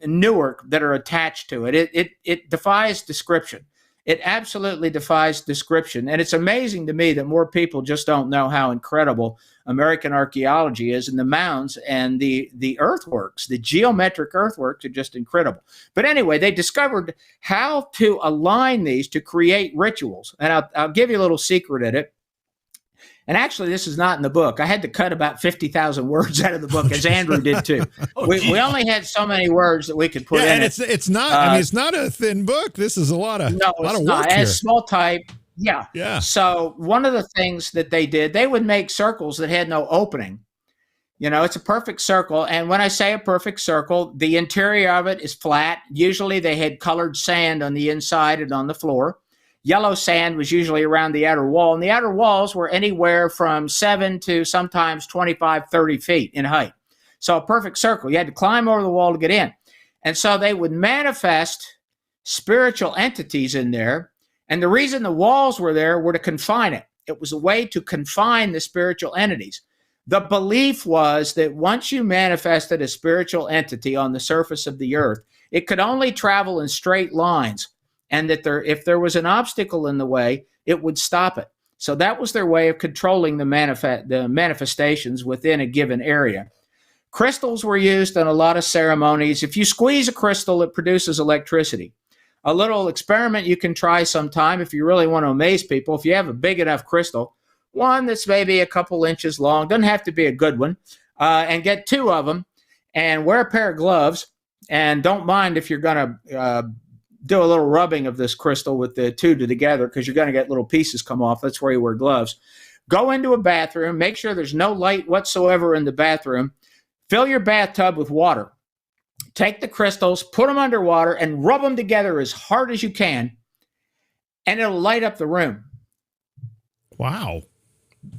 Newark that are attached to it. It defies description. It absolutely defies description. And it's amazing to me that more people just don't know how incredible American archaeology is, and the mounds and the earthworks, the geometric earthworks are just incredible. But anyway, they discovered how to align these to create rituals. And I'll give you a little secret in it. And actually, this is not in the book. I had to cut about 50,000 words out of the book, as Andrew did too. We only had so many words that we could put in and it. It's not. It's not a thin book. This is a lot of work here. It's small type. Yeah. Yeah. So one of the things that they did, they would make circles that had no opening. It's a perfect circle. And when I say a perfect circle, the interior of it is flat. Usually they had colored sand on the inside and on the floor. Yellow sand was usually around the outer wall, and the outer walls were anywhere from 7 to sometimes 25, 30 feet in height. So a perfect circle. You had to climb over the wall to get in. And so they would manifest spiritual entities in there. And the reason the walls were there were to confine it. It was a way to confine the spiritual entities. The belief was that once you manifested a spiritual entity on the surface of the earth, it could only travel in straight lines. and that if there was an obstacle in the way, it would stop it. So that was their way of controlling the manifestations within a given area. Crystals were used in a lot of ceremonies. If you squeeze a crystal, it produces electricity. A little experiment you can try sometime if you really want to amaze people. If you have a big enough crystal, one that's maybe a couple inches long, doesn't have to be a good one, and get 2 of them and wear a pair of gloves. And don't mind if you're going to do a little rubbing of this crystal with the 2 together, because you're going to get little pieces come off. That's where you wear gloves. Go into a bathroom. Make sure there's no light whatsoever in the bathroom. Fill your bathtub with water. Take the crystals, put them underwater, and rub them together as hard as you can, and it'll light up the room. Wow.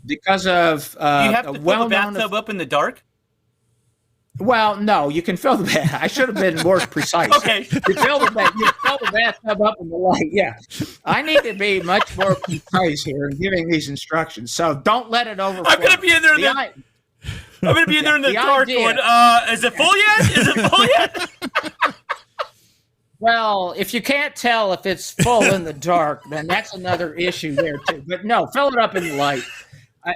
Because of you have to fill the bathtub up in the dark? Well, no, you can fill the bath. I should have been more precise. Okay. You fill the bathtub up in the light. Yeah. I need to be much more precise here in giving these instructions. So don't let it overflow. I'm going to be in there I'm going to be in there in the dark going, is it full yet? Is it full yet? Well, if you can't tell if it's full in the dark, then that's another issue there too. But no, fill it up in the light.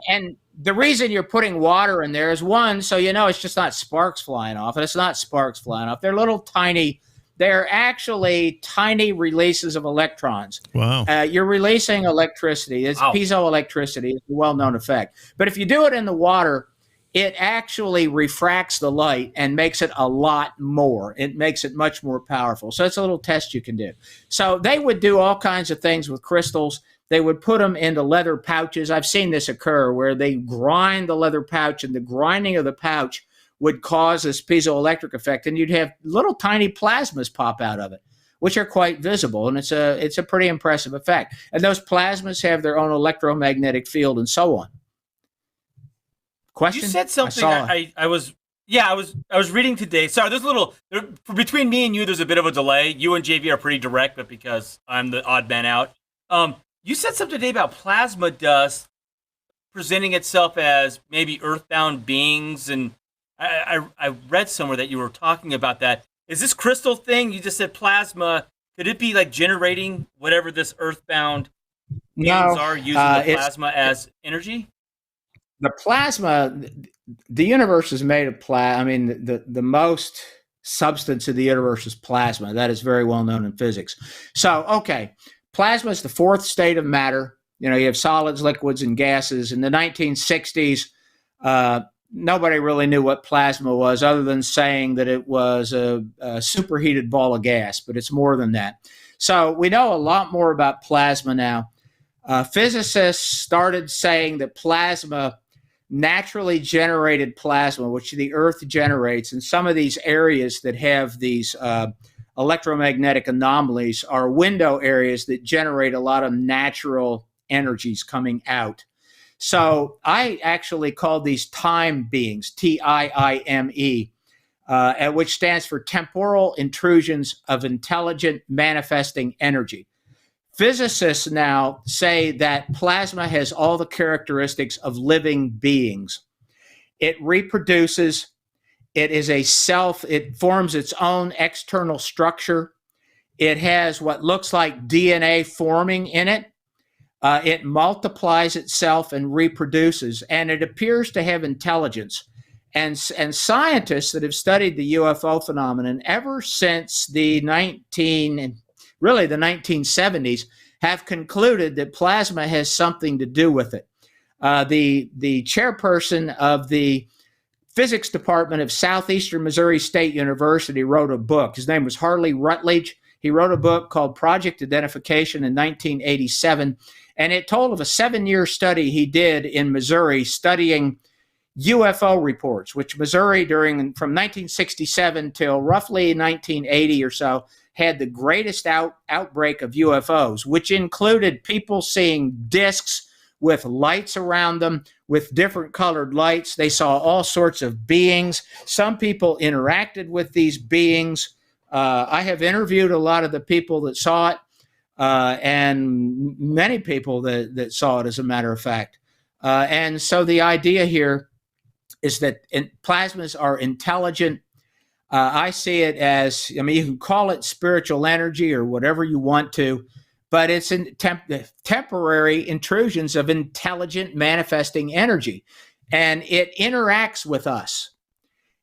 And the reason you're putting water in there is, one, so you know it's just not sparks flying off. And it's not sparks flying off. They're actually tiny releases of electrons. Wow. You're releasing electricity. It's piezoelectricity. It's a well-known effect. But if you do it in the water, it actually refracts the light and makes it a lot more. It makes it much more powerful. So it's a little test you can do. So they would do all kinds of things with crystals. They would put them into leather pouches. I've seen this occur where they grind the leather pouch, and the grinding of the pouch would cause this piezoelectric effect, and you'd have little tiny plasmas pop out of it, which are quite visible, and it's a pretty impressive effect. And those plasmas have their own electromagnetic field and so on. Question? You said something I was reading today. Sorry, between me and you, there's a bit of a delay. You and JV are pretty direct, but because I'm the odd man out. You said something today about plasma dust presenting itself as maybe earthbound beings, and I read somewhere that you were talking about that. Is this crystal thing? You just said plasma. Could it be like generating whatever this earthbound beings are using the plasma as energy? The plasma, the universe is made of plasma. I mean, the most substance of the universe is plasma. That is very well known in physics. So, okay, plasma is the 4th state of matter. You know, you have solids, liquids, and gases. In the 1960s, nobody really knew what plasma was, other than saying that it was a superheated ball of gas, but it's more than that. So we know a lot more about plasma now. Physicists started saying that plasma, naturally generated plasma, which the Earth generates, and some of these areas that have these electromagnetic anomalies are window areas that generate a lot of natural energies coming out. So I actually call these time beings, TIIME, which stands for temporal intrusions of intelligent manifesting energy. Physicists now say that plasma has all the characteristics of living beings. It reproduces. It forms its own external structure. It has what looks like DNA forming in it. It multiplies itself and reproduces, and it appears to have intelligence. And scientists that have studied the UFO phenomenon ever since the 1970s have concluded that plasma has something to do with it. The chairperson of the physics department of Southeastern Missouri State University wrote a book. His name was Harley Rutledge. He wrote a book called Project Identification in 1987, and it told of a 7-year study he did in Missouri studying UFO reports, which Missouri from 1967 till roughly 1980 or so had the greatest outbreak of UFOs, which included people seeing discs with lights around them, with different colored lights. They saw all sorts of beings. Some people interacted with these beings. I have interviewed a lot of the people that saw it, and many people that saw it, as a matter of fact. And so the idea here is that plasmas are intelligent I see it as, I mean, you can call it spiritual energy or whatever you want to, but it's temporary intrusions of intelligent manifesting energy. And it interacts with us.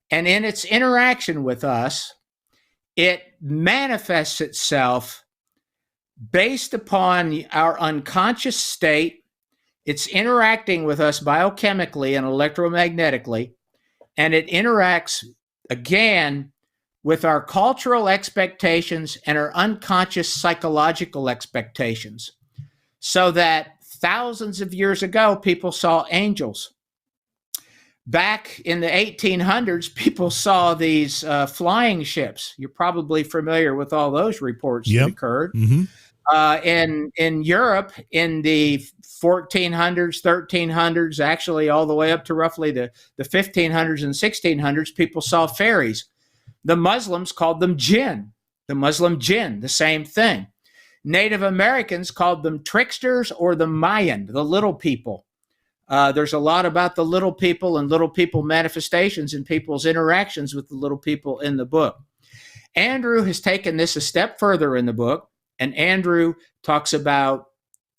And in its interaction with us, it manifests itself based upon our unconscious state. It's interacting with us biochemically and electromagnetically, and it interacts again with our cultural expectations and our unconscious psychological expectations. So that thousands of years ago, people saw angels. Back in the 1800s, people saw these flying ships. You're probably familiar with all those reports that occurred. Mm-hmm. In Europe, in the 1400s, 1300s, actually all the way up to roughly the 1500s and 1600s, people saw fairies. The Muslims called them jinn, the Muslim jinn, the same thing. Native Americans called them tricksters or the Mayan, the little people. There's a lot about the little people and little people manifestations and people's interactions with the little people in the book. Andrew has taken this a step further in the book, and Andrew talks about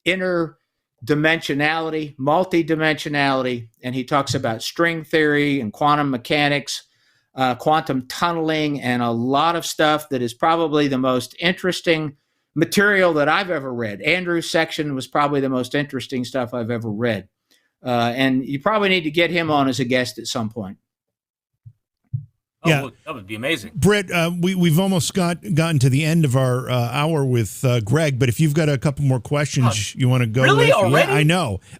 interdimensionality, multidimensionality, and he talks about string theory and quantum mechanics, quantum tunneling, and a lot of stuff that is probably the most interesting material that I've ever read. Andrew's section was probably the most interesting stuff I've ever read. And you probably need to get him on as a guest at some point. Oh, yeah, well, that would be amazing. Britt, we've almost gotten to the end of our hour with Greg, but if you've got a couple more questions you want to go really with. already? Yeah,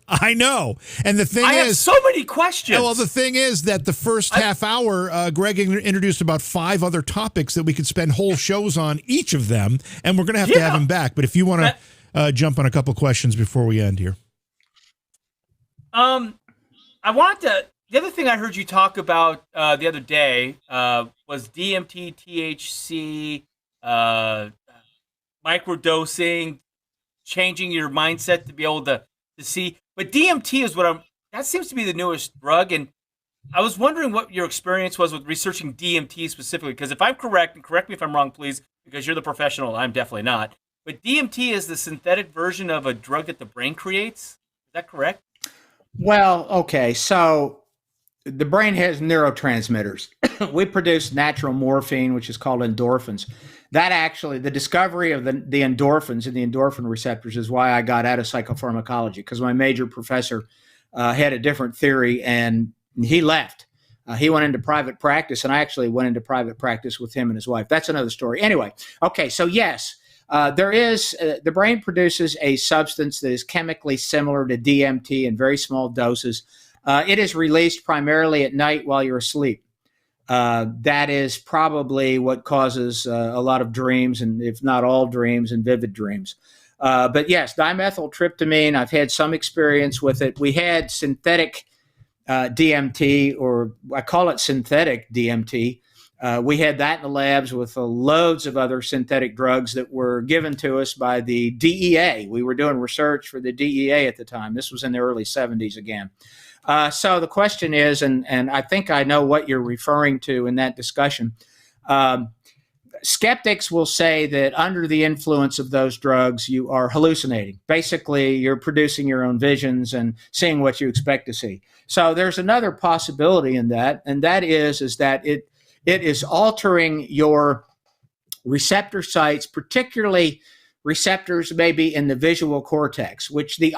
I know. And the thing I have so many questions. Well, the thing is that the first half hour, Greg introduced about 5 other topics that we could spend whole shows on each of them, and we're going to have him back. But if you want to jump on a couple questions before we end here. I wanted to. The other thing I heard you talk about the other day was DMT, THC, microdosing, changing your mindset to be able to see. But DMT is that seems to be the newest drug. And I was wondering what your experience was with researching DMT specifically. Because if I'm correct, and correct me if I'm wrong, please, because you're the professional, I'm definitely not. But DMT is the synthetic version of a drug that the brain creates. Is that correct? Well, okay. So the brain has neurotransmitters. We produce natural morphine, which is called endorphins. That actually, the discovery of the endorphins and the endorphin receptors is why I got out of psychopharmacology, because my major professor had a different theory and he left. He went into private practice, and I actually went into private practice with him and his wife. That's another story. Anyway, okay, so yes, there is, the brain produces a substance that is chemically similar to DMT in very small doses. It is released primarily at night while you're asleep. That is probably what causes a lot of dreams, and if not all dreams, and vivid dreams. But yes, dimethyltryptamine, I've had some experience with it. We had synthetic DMT, or I call it synthetic DMT. We had that in the labs with loads of other synthetic drugs that were given to us by the DEA. We were doing research for the DEA at the time. This was in the early 70s again. So the question is, and I think I know what you're referring to in that discussion, skeptics will say that under the influence of those drugs, you are hallucinating. Basically, you're producing your own visions and seeing what you expect to see. So there's another possibility in that, and that is that it is altering your receptor sites, particularly receptors maybe in the visual cortex, which the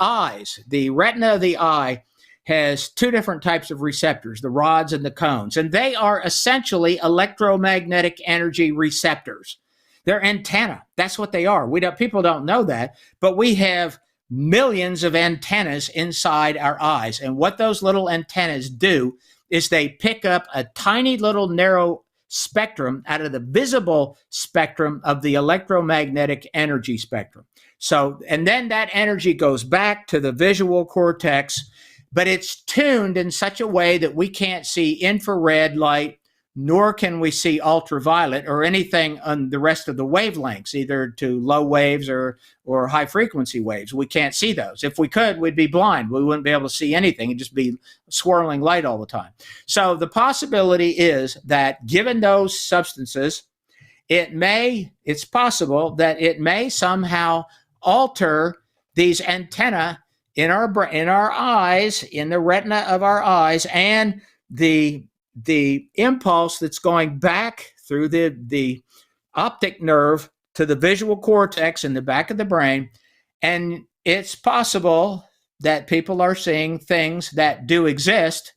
retina of the eye has 2 different types of receptors, the rods and the cones, and they are essentially electromagnetic energy receptors. They're antenna. That's what they are. People don't know that, but we have millions of antennas inside our eyes, and what those little antennas do is they pick up a tiny little narrow spectrum out of the visible spectrum of the electromagnetic energy spectrum. So, and then that energy goes back to the visual cortex, but it's tuned in such a way that we can't see infrared light, nor can we see ultraviolet or anything on the rest of the wavelengths, either to low waves or high frequency waves. We can't see those. If we could, we'd be blind. We wouldn't be able to see anything. It'd just be swirling light all the time. So the possibility is that given those substances, it's possible that it may somehow alter these antennae in our eyes, in the retina of our eyes, and the impulse that's going back through the optic nerve to the visual cortex in the back of the brain. And it's possible that people are seeing things that do exist,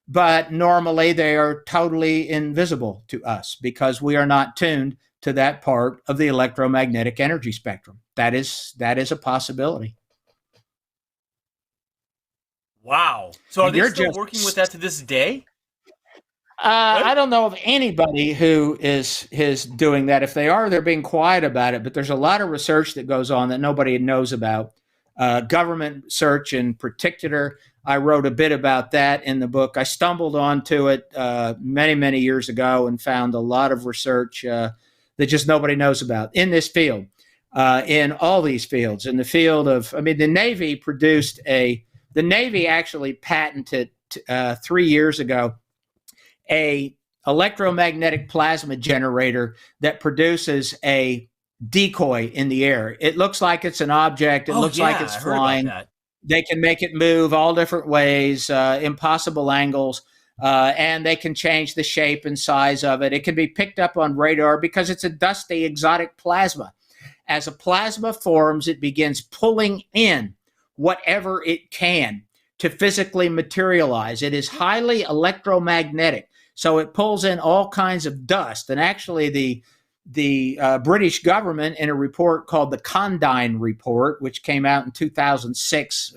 but normally they are totally invisible to us because we are not tuned to that part of the electromagnetic energy spectrum. That is a possibility. Wow. So are they still working with that to this day? I don't know of anybody who is doing that. If they are, they're being quiet about it. But there's a lot of research that goes on that nobody knows about. Government research in particular. I wrote a bit about that in the book. I stumbled onto it many, many years ago and found a lot of research that just nobody knows about in this field, in all these fields. In the field of, the Navy actually patented 3 years ago a electromagnetic plasma generator that produces a decoy in the air. It looks like it's an object. It looks like it's flying. They can make it move all different ways, impossible angles, and they can change the shape and size of it. It can be picked up on radar because it's a dusty, exotic plasma. As a plasma forms, it begins pulling in whatever it can to physically materialize. It is highly electromagnetic, so it pulls in all kinds of dust. And actually, the British government, in a report called the Condign Report, which came out in 2006,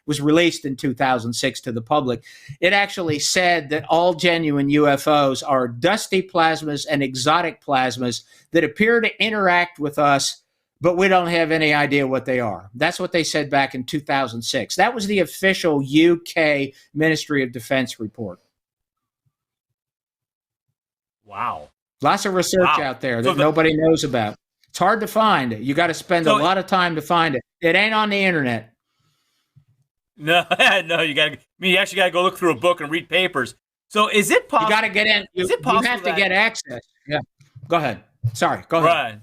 was released in 2006 to the public, it actually said that all genuine UFOs are dusty plasmas and exotic plasmas that appear to interact with us, but we don't have any idea what they are. That's what they said back in 2006. That was the official UK Ministry of Defense report. Wow. Lots of research out there that nobody knows about. It's hard to find. You got to spend a lot of time to find it. It ain't on the internet. No, you actually got to go look through a book and read papers. So is it possible? You got to get in. You have to get access. Yeah. Go ahead. Sorry. Go ahead.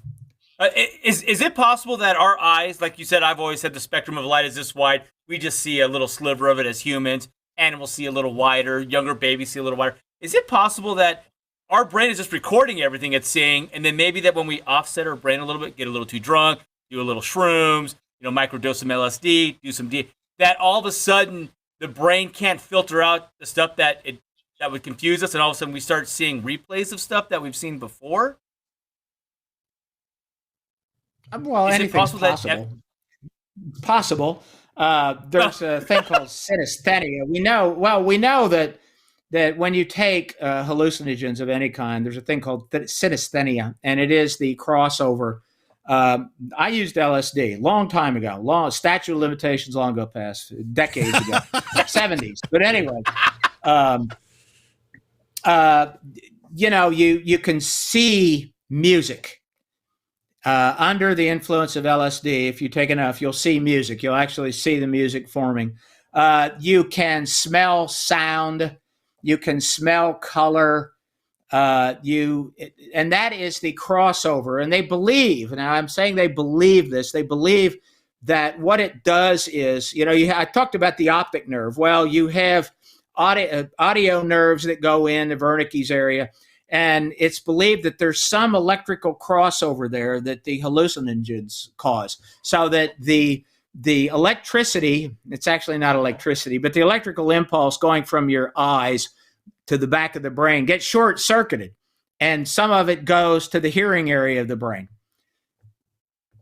Right. Is it possible that our eyes, like you said, I've always said the spectrum of light is this wide. We just see a little sliver of it as humans. Animals see a little wider. Younger babies see a little wider. Is it possible that our brain is just recording everything it's seeing, and then maybe that when we offset our brain a little bit, get a little too drunk, do a little shrooms, microdose some LSD, do some that all of a sudden the brain can't filter out the stuff that would confuse us, and all of a sudden we start seeing replays of stuff that we've seen before? Well, anything's possible. Possible. There's a thing called synesthesia. We know that when you take hallucinogens of any kind, there's a thing called synesthesia, and it is the crossover. I used LSD a long time ago, statute of limitations long ago past, decades ago, 70s. But anyway, you can see music under the influence of LSD. If you take enough, you'll see music. You'll actually see the music forming. You can smell sound. You can smell color, and that is the crossover. And they believe, now I'm saying they believe this, they believe that what it does is, I talked about the optic nerve. Well, you have audio nerves that go in the Wernicke's area, and it's believed that there's some electrical crossover there that the hallucinogens cause, so that the electricity, it's actually not electricity, but the electrical impulse going from your eyes to the back of the brain gets short-circuited, and some of it goes to the hearing area of the brain.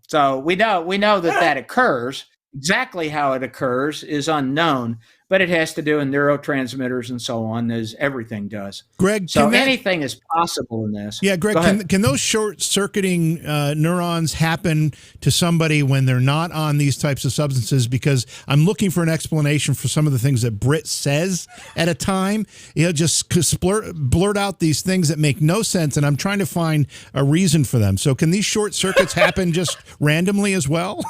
So we know that occurs. Exactly how it occurs is unknown, but it has to do with neurotransmitters and so on, as everything does. Greg, so anything is possible in this. Yeah, Greg, can those short-circuiting neurons happen to somebody when they're not on these types of substances? Because I'm looking for an explanation for some of the things that Britt says at a time. He'll just blurt out these things that make no sense, and I'm trying to find a reason for them. So can these short circuits happen just randomly as well?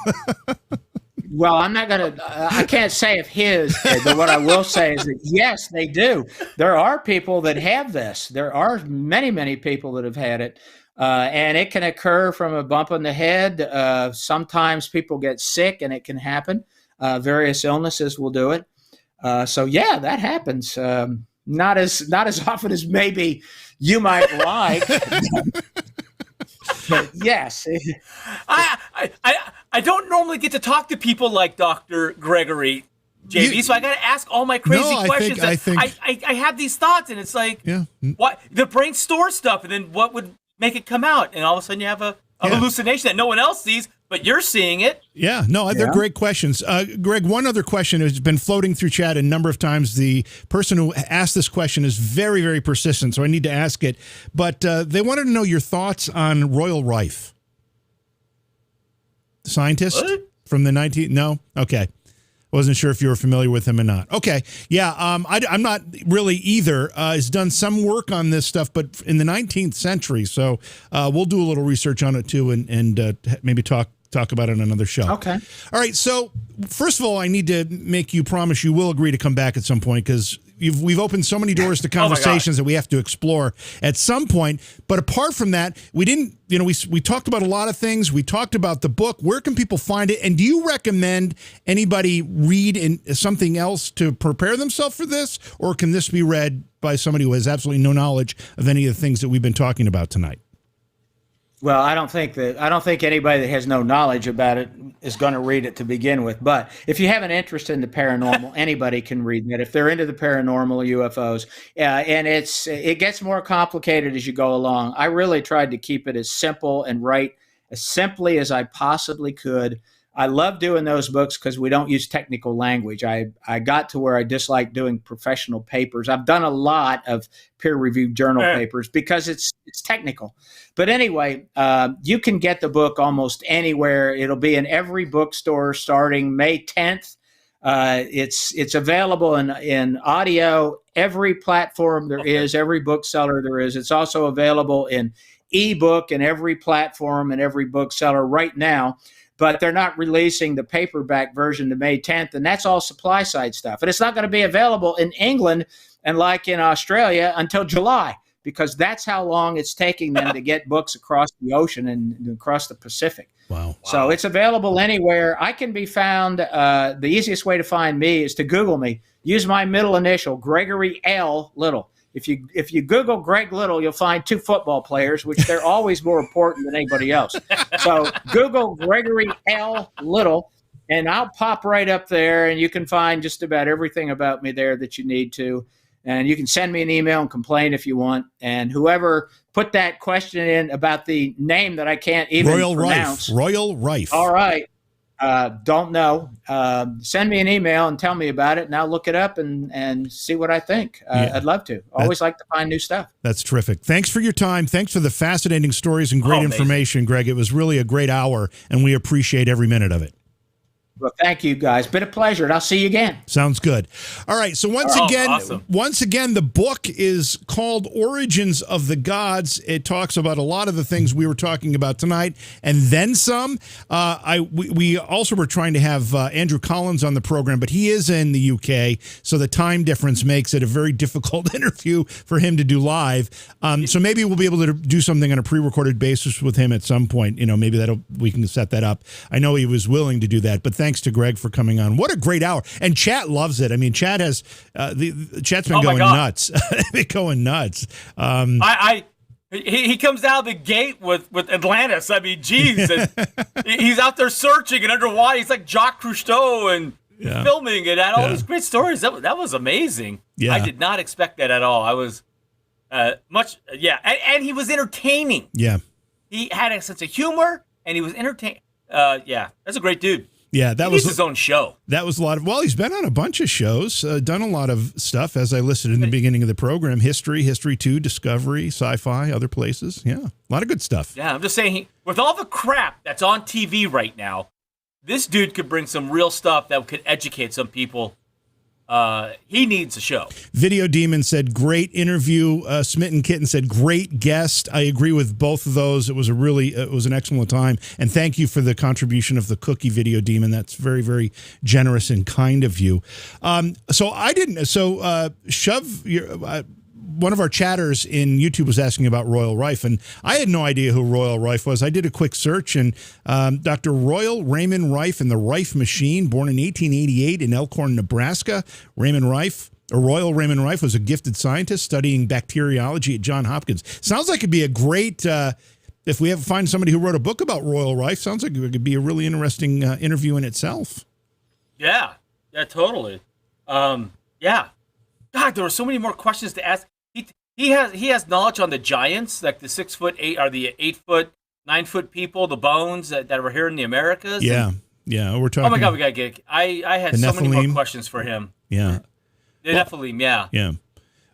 Well, I'm not going to, I can't say if his, but what I will say is that yes, they do. There are people that have this. There are many, many people that have had it. And it can occur from a bump on the head. Sometimes people get sick and it can happen. Various illnesses will do it. So yeah, that happens. Not as often as maybe you might like. But yes. I don't normally get to talk to people like Dr. Gregory, JV, so I got to ask all my crazy questions. I have these thoughts, and it's like, what the brain stores stuff, and then what would make it come out? And all of a sudden you have a hallucination that no one else sees, but you're seeing it. Yeah, no, they're great questions. Greg, one other question has been floating through chat a number of times. The person who asked this question is very, very persistent, so I need to ask it. But they wanted to know your thoughts on Royal Rife. Scientist from the 19... No? Okay. Wasn't sure if you were familiar with him or not. Okay. Yeah, I'm not really either. He's done some work on this stuff, but in the 19th century. So we'll do a little research on it, too, and maybe talk about it on another show. Okay. All right. So first of all, I need to make you promise you will agree to come back at some point, because we've opened so many doors to conversations that we have to explore at some point. But apart from that, we didn't, we talked about a lot of things. We talked about the book. Where can people find it? And do you recommend anybody read something else to prepare themselves for this? Or can this be read by somebody who has absolutely no knowledge of any of the things that we've been talking about tonight? Well, I don't think anybody that has no knowledge about it is going to read it to begin with. But if you have an interest in the paranormal, anybody can read that. If they're into the paranormal, UFOs, and it gets more complicated as you go along. I really tried to keep it as simple and write as simply as I possibly could. I love doing those books because we don't use technical language. I got to where I dislike doing professional papers. I've done a lot of peer-reviewed journal papers because it's technical. But anyway, you can get the book almost anywhere. It'll be in every bookstore starting May 10th. It's available in audio, every platform there is, every bookseller there is. It's also available in ebook in every platform and every bookseller right now. But they're not releasing the paperback version to May 10th, and that's all supply side stuff. And it's not going to be available in England and like in Australia until July, because that's how long it's taking them to get books across the ocean and across the Pacific. Wow. So it's available anywhere. I can be found. The easiest way to find me is to Google me. Use my middle initial, Gregory L. Little. If you Google Greg Little, you'll find 2 football players, which they're always more important than anybody else. So Google Gregory L. Little, and I'll pop right up there, and you can find just about everything about me there that you need to. And you can send me an email and complain if you want. And whoever put that question in about the name that I can't even pronounce. Royal Rife. All right. Don't know. Send me an email and tell me about it, and I'll look it up and see what I think. I'd love to. Always like to find new stuff. That's terrific. Thanks for your time. Thanks for the fascinating stories and great information, Greg. It was really a great hour, and we appreciate every minute of it. Well, thank you, guys. Been a pleasure, and I'll see you again. Sounds good. All right. So once again, the book is called Origins of the Gods. It talks about a lot of the things we were talking about tonight, and then some. We also were trying to have Andrew Collins on the program, but he is in the UK, so the time difference makes it a very difficult interview for him to do live. So maybe we'll be able to do something on a pre-recorded basis with him at some point. Maybe we can set that up. I know he was willing to do that, but thanks to Greg for coming on. What a great hour. And chat loves it. I mean, chat has chat's been going nuts. Been going nuts. He comes out of the gate with Atlantis. I mean, geez. And he's out there searching and underwater. He's like Jacques Cousteau and filming it and all these great stories. That was amazing. Yeah. I did not expect that at all. I was and he was entertaining. Yeah. He had a sense of humor and he was entertaining. That's a great dude. Yeah, that he was needs his own show. That was a lot of. Well, he's been on a bunch of shows, done a lot of stuff, as I listed in the beginning of the program: History 2, Discovery, Sci-Fi, other places. Yeah, a lot of good stuff. Yeah, I'm just saying, with all the crap that's on TV right now, this dude could bring some real stuff that could educate some people. He needs a show. Video Demon said, great interview. Smitten Kitten said, great guest. I agree with both of those. It was an excellent time. And thank you for the contribution of the cookie, Video Demon. That's very, very generous and kind of you. One of our chatters in YouTube was asking about Royal Rife, and I had no idea who Royal Rife was. I did a quick search, and Dr. Royal Raymond Rife and the Rife Machine, born in 1888 in Elkhorn, Nebraska. Royal Raymond Rife was a gifted scientist studying bacteriology at Johns Hopkins. Sounds like it'd be a great, if we find somebody who wrote a book about Royal Rife, sounds like it could be a really interesting interview in itself. Yeah, totally. Yeah. God, there were so many more questions to ask. He has knowledge on the giants, like the 6'8" or the 8', 9 people, the bones that were here in the Americas. Yeah, we're talking. Oh my God, we gotta get. I had so many more questions for him. Yeah, the Nephilim. Yeah.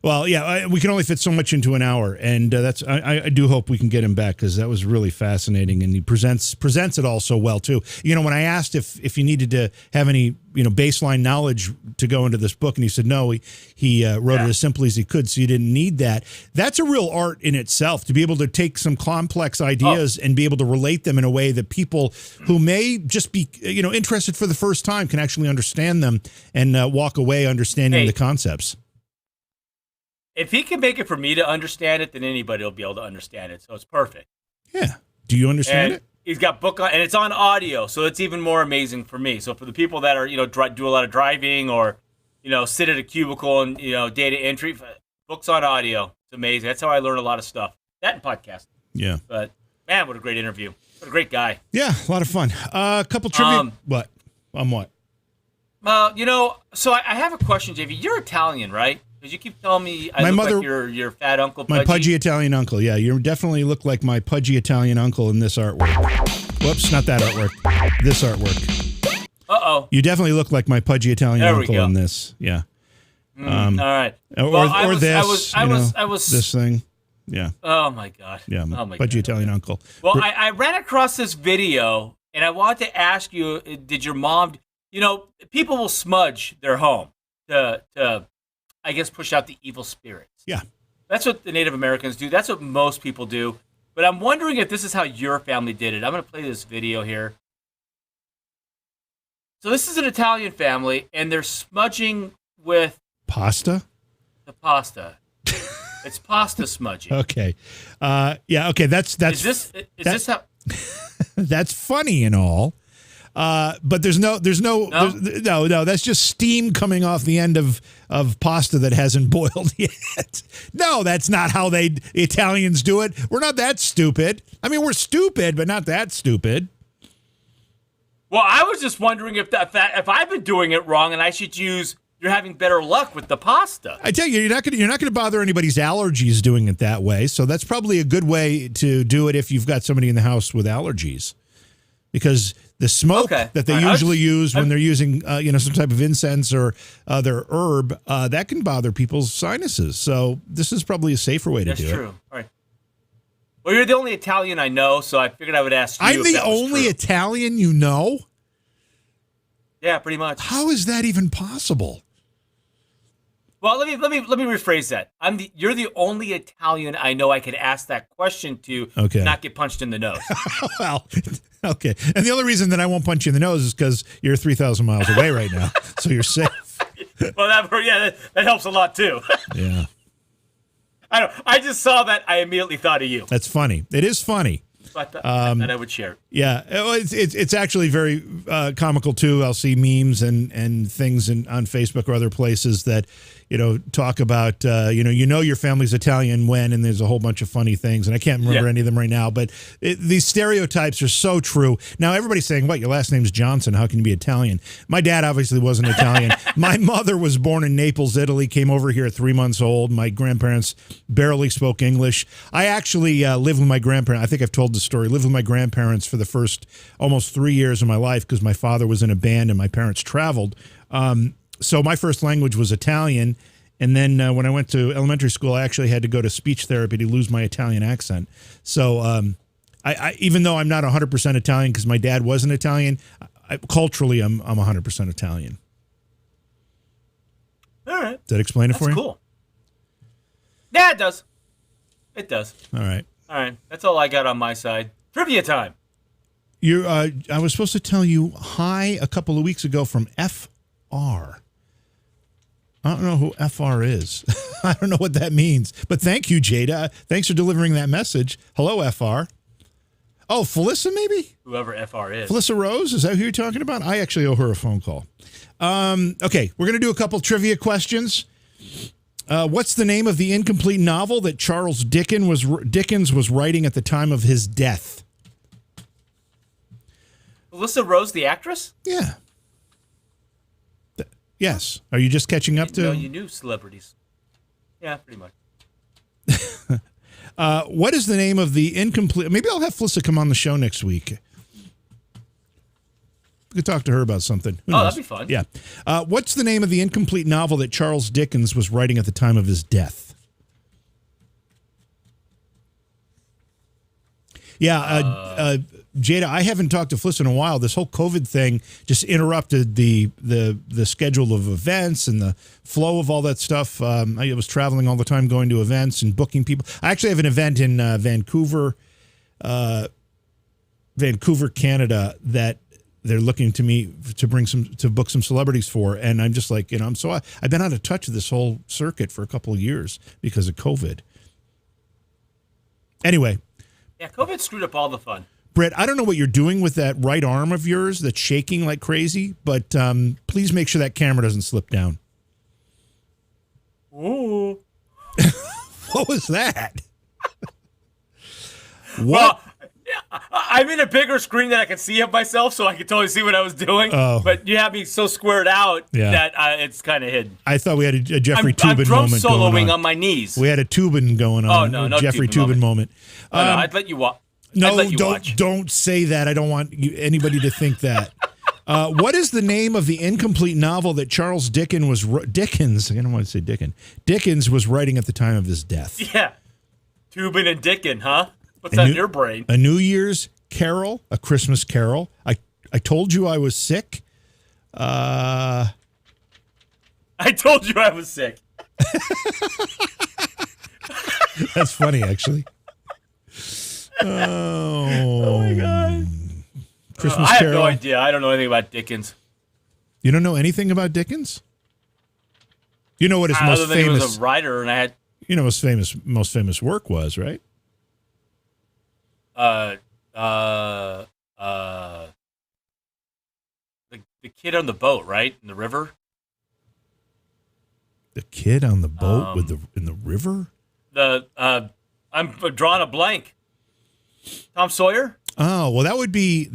Well, we can only fit so much into an hour, and I do hope we can get him back, because that was really fascinating, and he presents it all so well too. When I asked if you needed to have any baseline knowledge to go into this book, and he said no, he wrote it as simply as he could, so you didn't need that. That's a real art in itself, to be able to take some complex ideas and be able to relate them in a way that people who may just be interested for the first time can actually understand them and walk away understanding the concepts. If he can make it for me to understand it, then anybody will be able to understand it. So it's perfect. Yeah. Do you understand it? He's got book on, and it's on audio, so it's even more amazing for me. So for the people that are, do a lot of driving or, sit at a cubicle and, data entry, books on audio. It's amazing. That's how I learn a lot of stuff. That and podcasting. Yeah. But man, what a great interview. What a great guy. Yeah, a lot of fun. A couple trivia. What? On what? So I have a question, JV. You're Italian, right? Because you keep telling me I look like your fat uncle, Pudgy. My pudgy Italian uncle, yeah. You definitely look like my pudgy Italian uncle in this artwork. Whoops, not that artwork. This artwork. Uh-oh. You definitely look like my pudgy Italian uncle in this, yeah. All right. Or this thing, yeah. Oh, my God. Yeah, pudgy Italian uncle. Well, I ran across this video, and I wanted to ask you, did your mom, people will smudge their home to I guess, push out the evil spirits. Yeah. That's what the Native Americans do. That's what most people do. But I'm wondering if this is how your family did it. I'm going to play this video here. So this is an Italian family, and they're smudging with... Pasta? The pasta. It's pasta smudging. Okay. Okay, that's... Is this how... That's funny and all. But there's no, that's just steam coming off the end of pasta that hasn't boiled yet. No, that's not how the Italians do it. We're not that stupid. I mean, we're stupid, but not that stupid. Well, I was just wondering if I've been doing it wrong and I should use, you're having better luck with the pasta. I tell you, you're not going to bother anybody's allergies doing it that way. So that's probably a good way to do it if you've got somebody in the house with allergies. Because the smoke that they usually use when they're using, some type of incense or other herb, that can bother people's sinuses. So this is probably a safer way to do it. That's true. All right. Well, you're the only Italian I know, so I figured I would ask you. I'm the only Italian you know? Yeah, pretty much. How is that even possible? Well, let me rephrase that. You're the only Italian I know I could ask that question to, not get punched in the nose. Well, okay. And the only reason that I won't punch you in the nose is because you're 3,000 miles away right now, so you're safe. Well, that helps a lot too. Yeah. I just saw that. I immediately thought of you. That's funny. It is funny. But that I would share. Yeah, it's actually very comical too. I'll see memes and things on Facebook or other places that talk about your family's Italian when, and there's a whole bunch of funny things, and I can't remember any of them right now. But these stereotypes are so true. Now everybody's saying, "What? Your last name's Johnson? How can you be Italian?" My dad obviously wasn't Italian. My mother was born in Naples, Italy. Came over here at 3 months old. My grandparents barely spoke English. I actually lived with my grandparents. I think I've told the the story. Lived with my grandparents for the first almost 3 years of my life because my father was in a band and my parents traveled. So my first language was Italian. And then when I went to elementary school, I actually had to go to speech therapy to lose my Italian accent. So I even though I'm not 100% Italian because my dad wasn't Italian, culturally I'm 100% Italian. All right. Does that explain it for you? That's cool. Yeah, it does. It does. All right. All right. That's all I got on my side. Trivia time. I was supposed to tell you hi a couple of weeks ago from FR. I don't know who FR is. I don't know what that means. But thank you, Jada. Thanks for delivering that message. Hello, FR. Oh, Felissa, maybe? Whoever FR is. Felissa Rose? Is that who you're talking about? I actually owe her a phone call. Okay, we're going to do a couple trivia questions. What's the name of the incomplete novel that Charles Dickens was writing at the time of his death? Alyssa Rose, the actress? Yeah. Yes. Are you just catching up to? No, you knew celebrities. Yeah, pretty much. What is the name of the incomplete? Maybe I'll have Felissa come on the show next week. We could talk to her about something. Who knows? That'd be fun. Yeah. What's the name of the incomplete novel that Charles Dickens was writing at the time of his death? Yeah, Jada, I haven't talked to Fliss in a while. This whole COVID thing just interrupted the schedule of events and the flow of all that stuff. I was traveling all the time, going to events and booking people. I actually have an event in Vancouver, Canada, that they're looking to me to book some celebrities for, and I'm just like, I've been out of touch with this whole circuit for a couple of years because of COVID. Anyway. Yeah, COVID screwed up all the fun. Brett, I don't know what you're doing with that right arm of yours that's shaking like crazy, but please make sure that camera doesn't slip down. Ooh. What was that? What? Well, I'm in a bigger screen that I can see of myself, so I can totally see what I was doing. Oh. But you have me so squared out that it's kind of hidden. I thought we had a Jeffrey Toobin I'm drum moment going soloing on. my knees. We had a Toobin going on. Oh, no Jeffrey Toobin moment. No, I'd let you watch. No, don't say that. I don't want anybody to think that. What is the name of the incomplete novel that Charles Dickens was writing at the time of his death? Yeah. Toobin and Dickens, huh? What's on your brain? A New Year's Carol, A Christmas Carol. I told you I was sick. I told you I was sick. That's funny, actually. Oh my God. Christmas I have Carol. no idea. I don't know anything about Dickens. You don't know anything about Dickens? You know what his most Other than famous? He was a writer, and I had. You know his most famous work was, right? The kid on the boat, right? In the river? The kid on the boat in the river? I'm drawing a blank. Tom Sawyer? Oh, well that would be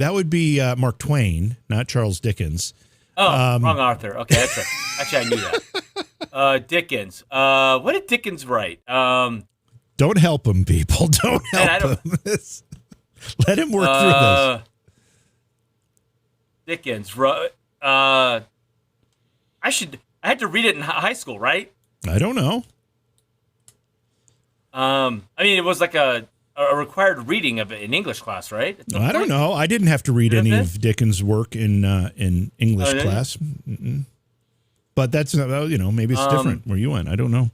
Mark Twain, not Charles Dickens. Oh, wrong author. Okay, that's right. Actually I knew that. Dickens. What did Dickens write? Don't help him, people. Don't help him. Let him work through this. Dickens wrote. I had to read it in high school, right? I don't know. I mean, it was like a required reading of it in English class, right? I don't know. I didn't have to read any of Dickens' work in English class. But that's maybe it's different where you went. I don't know.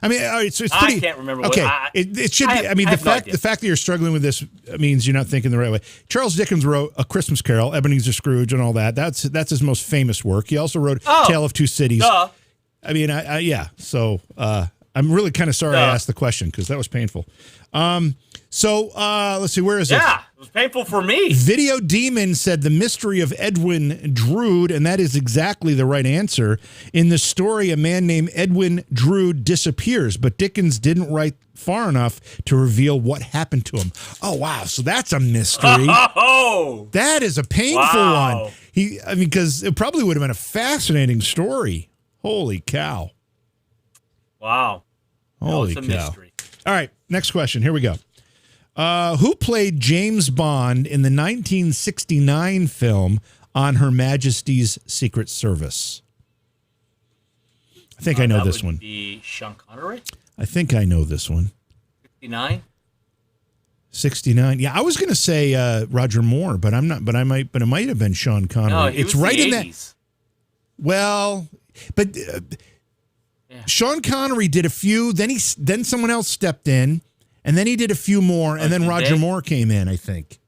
I mean, it's pretty. I can't remember. Okay, it should be. I mean, the fact that you're struggling with this means you're not thinking the right way. Charles Dickens wrote A Christmas Carol, Ebenezer Scrooge, and all that. That's his most famous work. He also wrote Tale of Two Cities. Duh. I mean, yeah. So I'm really kind of sorry I asked the question because that was painful. So let's see, where is it? Yeah, it was painful for me. Video Demon said The Mystery of Edwin Drood, and that is exactly the right answer. In the story, a man named Edwin Drood disappears, but Dickens didn't write far enough to reveal what happened to him. Oh, wow. So that's a mystery. Oh, that is a painful one. Because it probably would have been a fascinating story. Holy cow. Wow. Holy cow. Mystery. All right, next question. Here we go. Who played James Bond in the 1969 film On Her Majesty's Secret Service? I think I know this one. Be Sean Connery? I think I know this one. 69? 69. Yeah, I was going to say Roger Moore, but I'm not. But it might have been Sean Connery. No, it's right in 80s. That. Well, but Sean Connery did a few. Then someone else stepped in, and then he did a few more, and then Roger Moore came in. I think.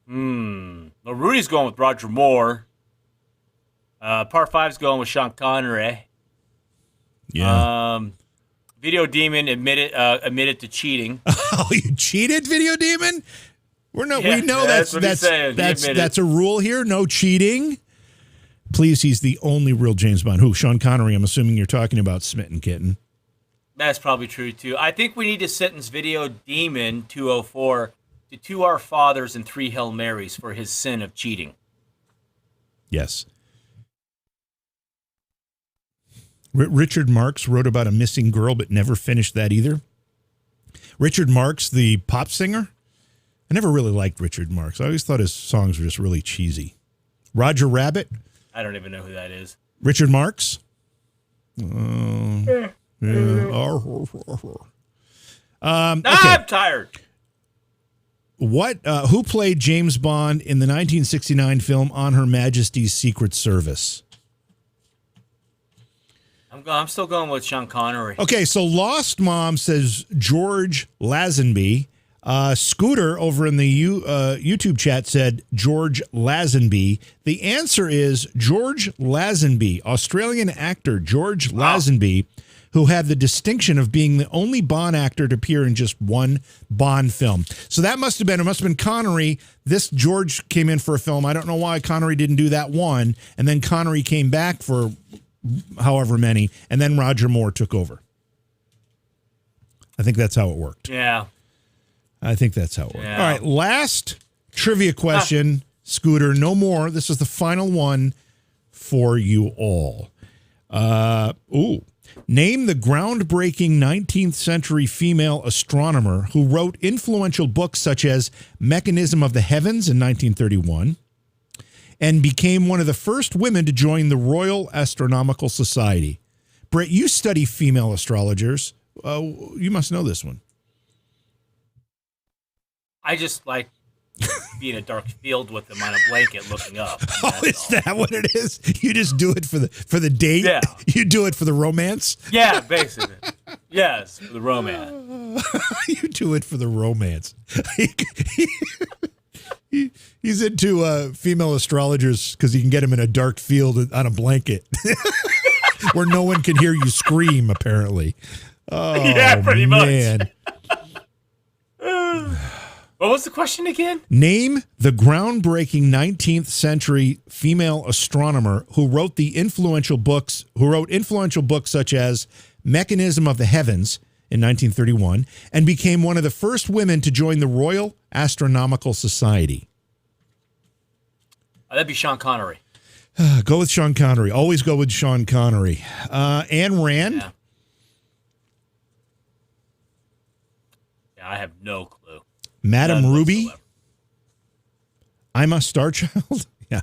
Well, Rudy's going with Roger Moore. Part 5's going with Sean Connery. Yeah. Video Demon admitted to cheating. Oh, you cheated, Video Demon? We know that's what he's saying. That's a rule here. No cheating. Please, he's the only real James Bond. Who? Sean Connery. I'm assuming you're talking about Smitten Kitten. That's probably true too. I think we need to sentence Video Demon 204 to 2 Our Fathers and 3 Hail Marys for his sin of cheating. Yes. Richard Marx wrote about a missing girl, but never finished that either. Richard Marx, the pop singer. I never really liked Richard Marx. I always thought his songs were just really cheesy. Roger Rabbit. I don't even know who that is. Richard Marx. I'm tired. Who played James Bond in the 1969 film On Her Majesty's Secret Service? I'm still going with Sean Connery. Okay, so Lost Mom says George Lazenby. Scooter over in the YouTube chat said George Lazenby. The answer is George Lazenby, Australian actor George Lazenby, who had the distinction of being the only Bond actor to appear in just one Bond film. So it must have been Connery. This George came in for a film. I don't know why Connery didn't do that one. And then Connery came back for however many, and then Roger Moore took over. I think that's how it worked. Yeah. I think that's how it worked. Yeah. All right, last trivia question, Scooter. No more. This is the final one for you all. Name the groundbreaking 19th century female astronomer who wrote influential books such as Mechanism of the Heavens in 1931 and became one of the first women to join the Royal Astronomical Society. Brett, you study female astrologers. You must know this one. I just like being in a dark field with them on a blanket looking up. Oh, is that what it is? You just do it for the date? Yeah. You do it for the romance? Yeah, basically. Yes, for the romance. You do it for the romance. He's into female astrologers because he can get them in a dark field on a blanket where no one can hear you scream, apparently. Oh, yeah, pretty man. much. What was the question again? Name the groundbreaking 19th century female astronomer who wrote influential books such as Mechanism of the Heavens in 1931 and became one of the first women to join the Royal Astronomical Society. That'd be Sean Connery. Go with Sean Connery. Always go with Sean Connery. Ayn Rand. Yeah, I have no clue. Madame Ruby. I'm a Star Child. Yeah.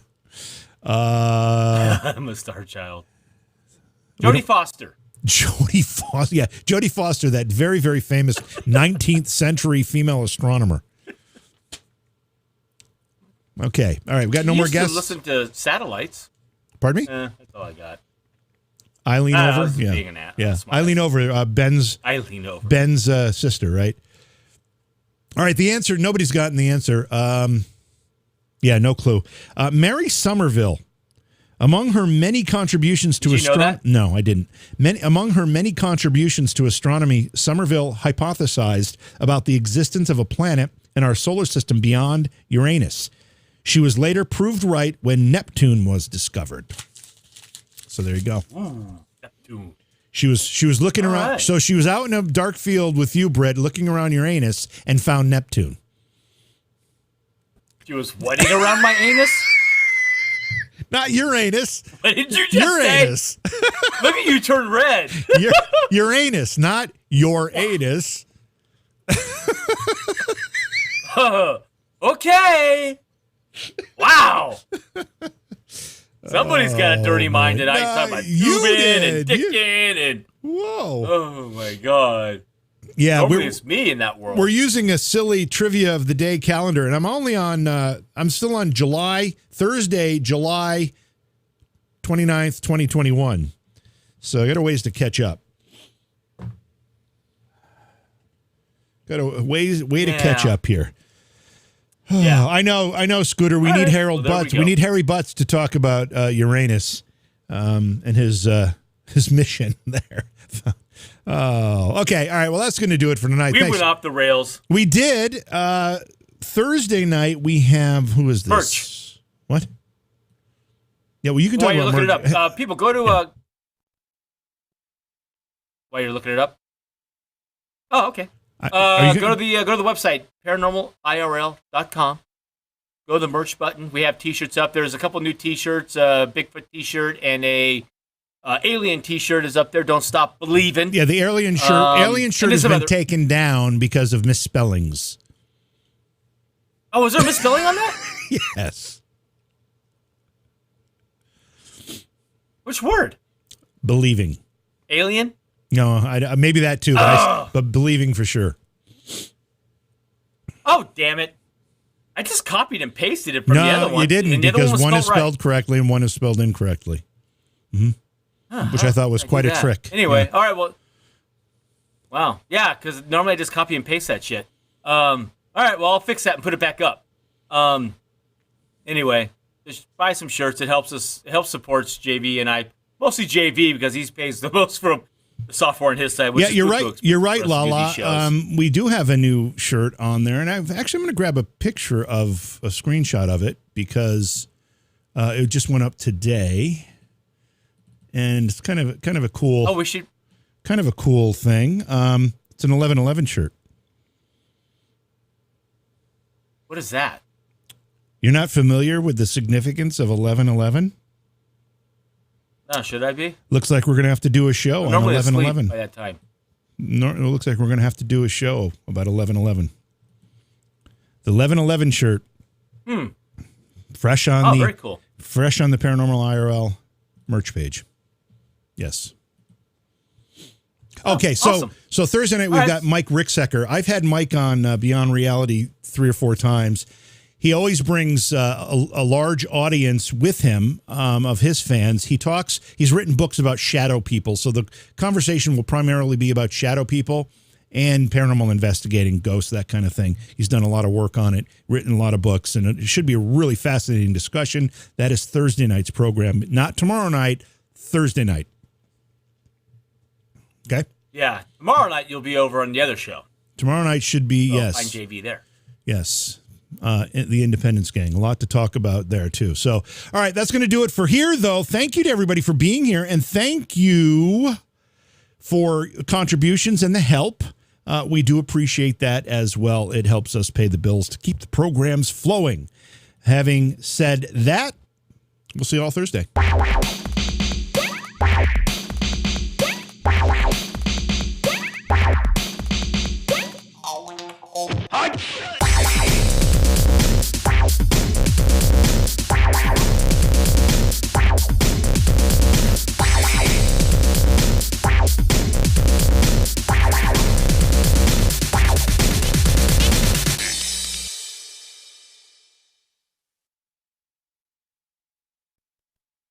I'm a Star Child. Jodie Foster. Jodie Foster. Yeah, Jodie Foster, that very, very famous 19th century female astronomer. Okay. All right. We got no more guests. Listen to satellites. Pardon me? That's all I got. Eileen Over. Yeah. Yeah. Eileen Over. Ben's sister, right? All right. The answer. Nobody's gotten the answer. Yeah. No clue. Mary Somerville. Among her many contributions to astronomy, no, I didn't. Among her many contributions to astronomy, Somerville hypothesized about the existence of a planet in our solar system beyond Uranus. She was later proved right when Neptune was discovered. So there you go. Neptune. She was looking around. Right. So she was out in a dark field with you, Brett, looking around Uranus and found Neptune. She was wetting around my anus? Not Uranus. What did you just say? Look at you turn red. Uranus, not your anus. Okay. Wow. Somebody's got a dirty mind tonight. Talking about tubing and dicking and. Whoa. Oh my God. Yeah, normally it's me in that world. We're using a silly trivia of the day calendar, and I'm only on. I'm still on Thursday, July 29th, 2021. So I got a ways to catch up. Got a way to catch up here. Yeah. I know, Scooter. We need Harold Butts. We need Harry Butts to talk about Uranus and his mission there. Oh, okay. All right. Well, that's going to do it for tonight. We went off the rails. We did. Thursday night, we have, who is this? Merch. What? Yeah, well, you can talk about merch. While you're looking it up, people go to... While you're looking it up? Oh, okay. Go to the website, paranormalirl.com. Go to the merch button. We have T-shirts up. There's a couple new T-shirts, a Bigfoot T-shirt and a alien T-shirt is up there. Don't stop believing. Yeah, the alien shirt has been taken down because of misspellings. Oh, is there a misspelling on that? Yes. Which word? Believing. Alien? No, maybe that too, but believing for sure. Oh, damn it. I just copied and pasted it from the other one. No, you didn't, because one is spelled correctly and one is spelled incorrectly. Mm-hmm. Which I thought was quite a trick. Anyway, all right, well. Wow. Yeah, because normally I just copy and paste that shit. All right, well, I'll fix that and put it back up. Anyway, just buy some shirts. It helps us. It helps supports JV and I. Mostly JV because he pays the most for the software on his side. Which is you're right. You're right, Lala. We do have a new shirt on there, and I'm going to grab a picture of a screenshot of it because it just went up today, and it's kind of a cool. Oh, we should. Kind of a cool thing. It's an 11/11 shirt. What is that? You're not familiar with the significance of 11/11? No, should I be? Looks like we're going to have to do a show on 11/11 by that time. No, it looks like we're going to have to do a show about 11/11. The 11/11 shirt. Fresh on very cool. Fresh on the Paranormal IRL merch page. Yes. Okay, so awesome. So Thursday night we've got Mike Ricksecker. I've had Mike on Beyond Reality 3 or 4 times. He always brings a large audience with him of his fans. He's written books about shadow people, so the conversation will primarily be about shadow people and paranormal investigating, ghosts, that kind of thing. He's done a lot of work on it, written a lot of books, and it should be a really fascinating discussion. That is Thursday night's program, not tomorrow night, Thursday night. Okay? Yeah, tomorrow night you'll be over on the other show. Tomorrow night should be, yes. Find JV there. Yes. The Independence Gang. A lot to talk about there, too. So, all right, that's going to do it for here, though. Thank you to everybody for being here, and thank you for contributions and the help. We do appreciate that as well. It helps us pay the bills to keep the programs flowing. Having said that, we'll see you all Thursday.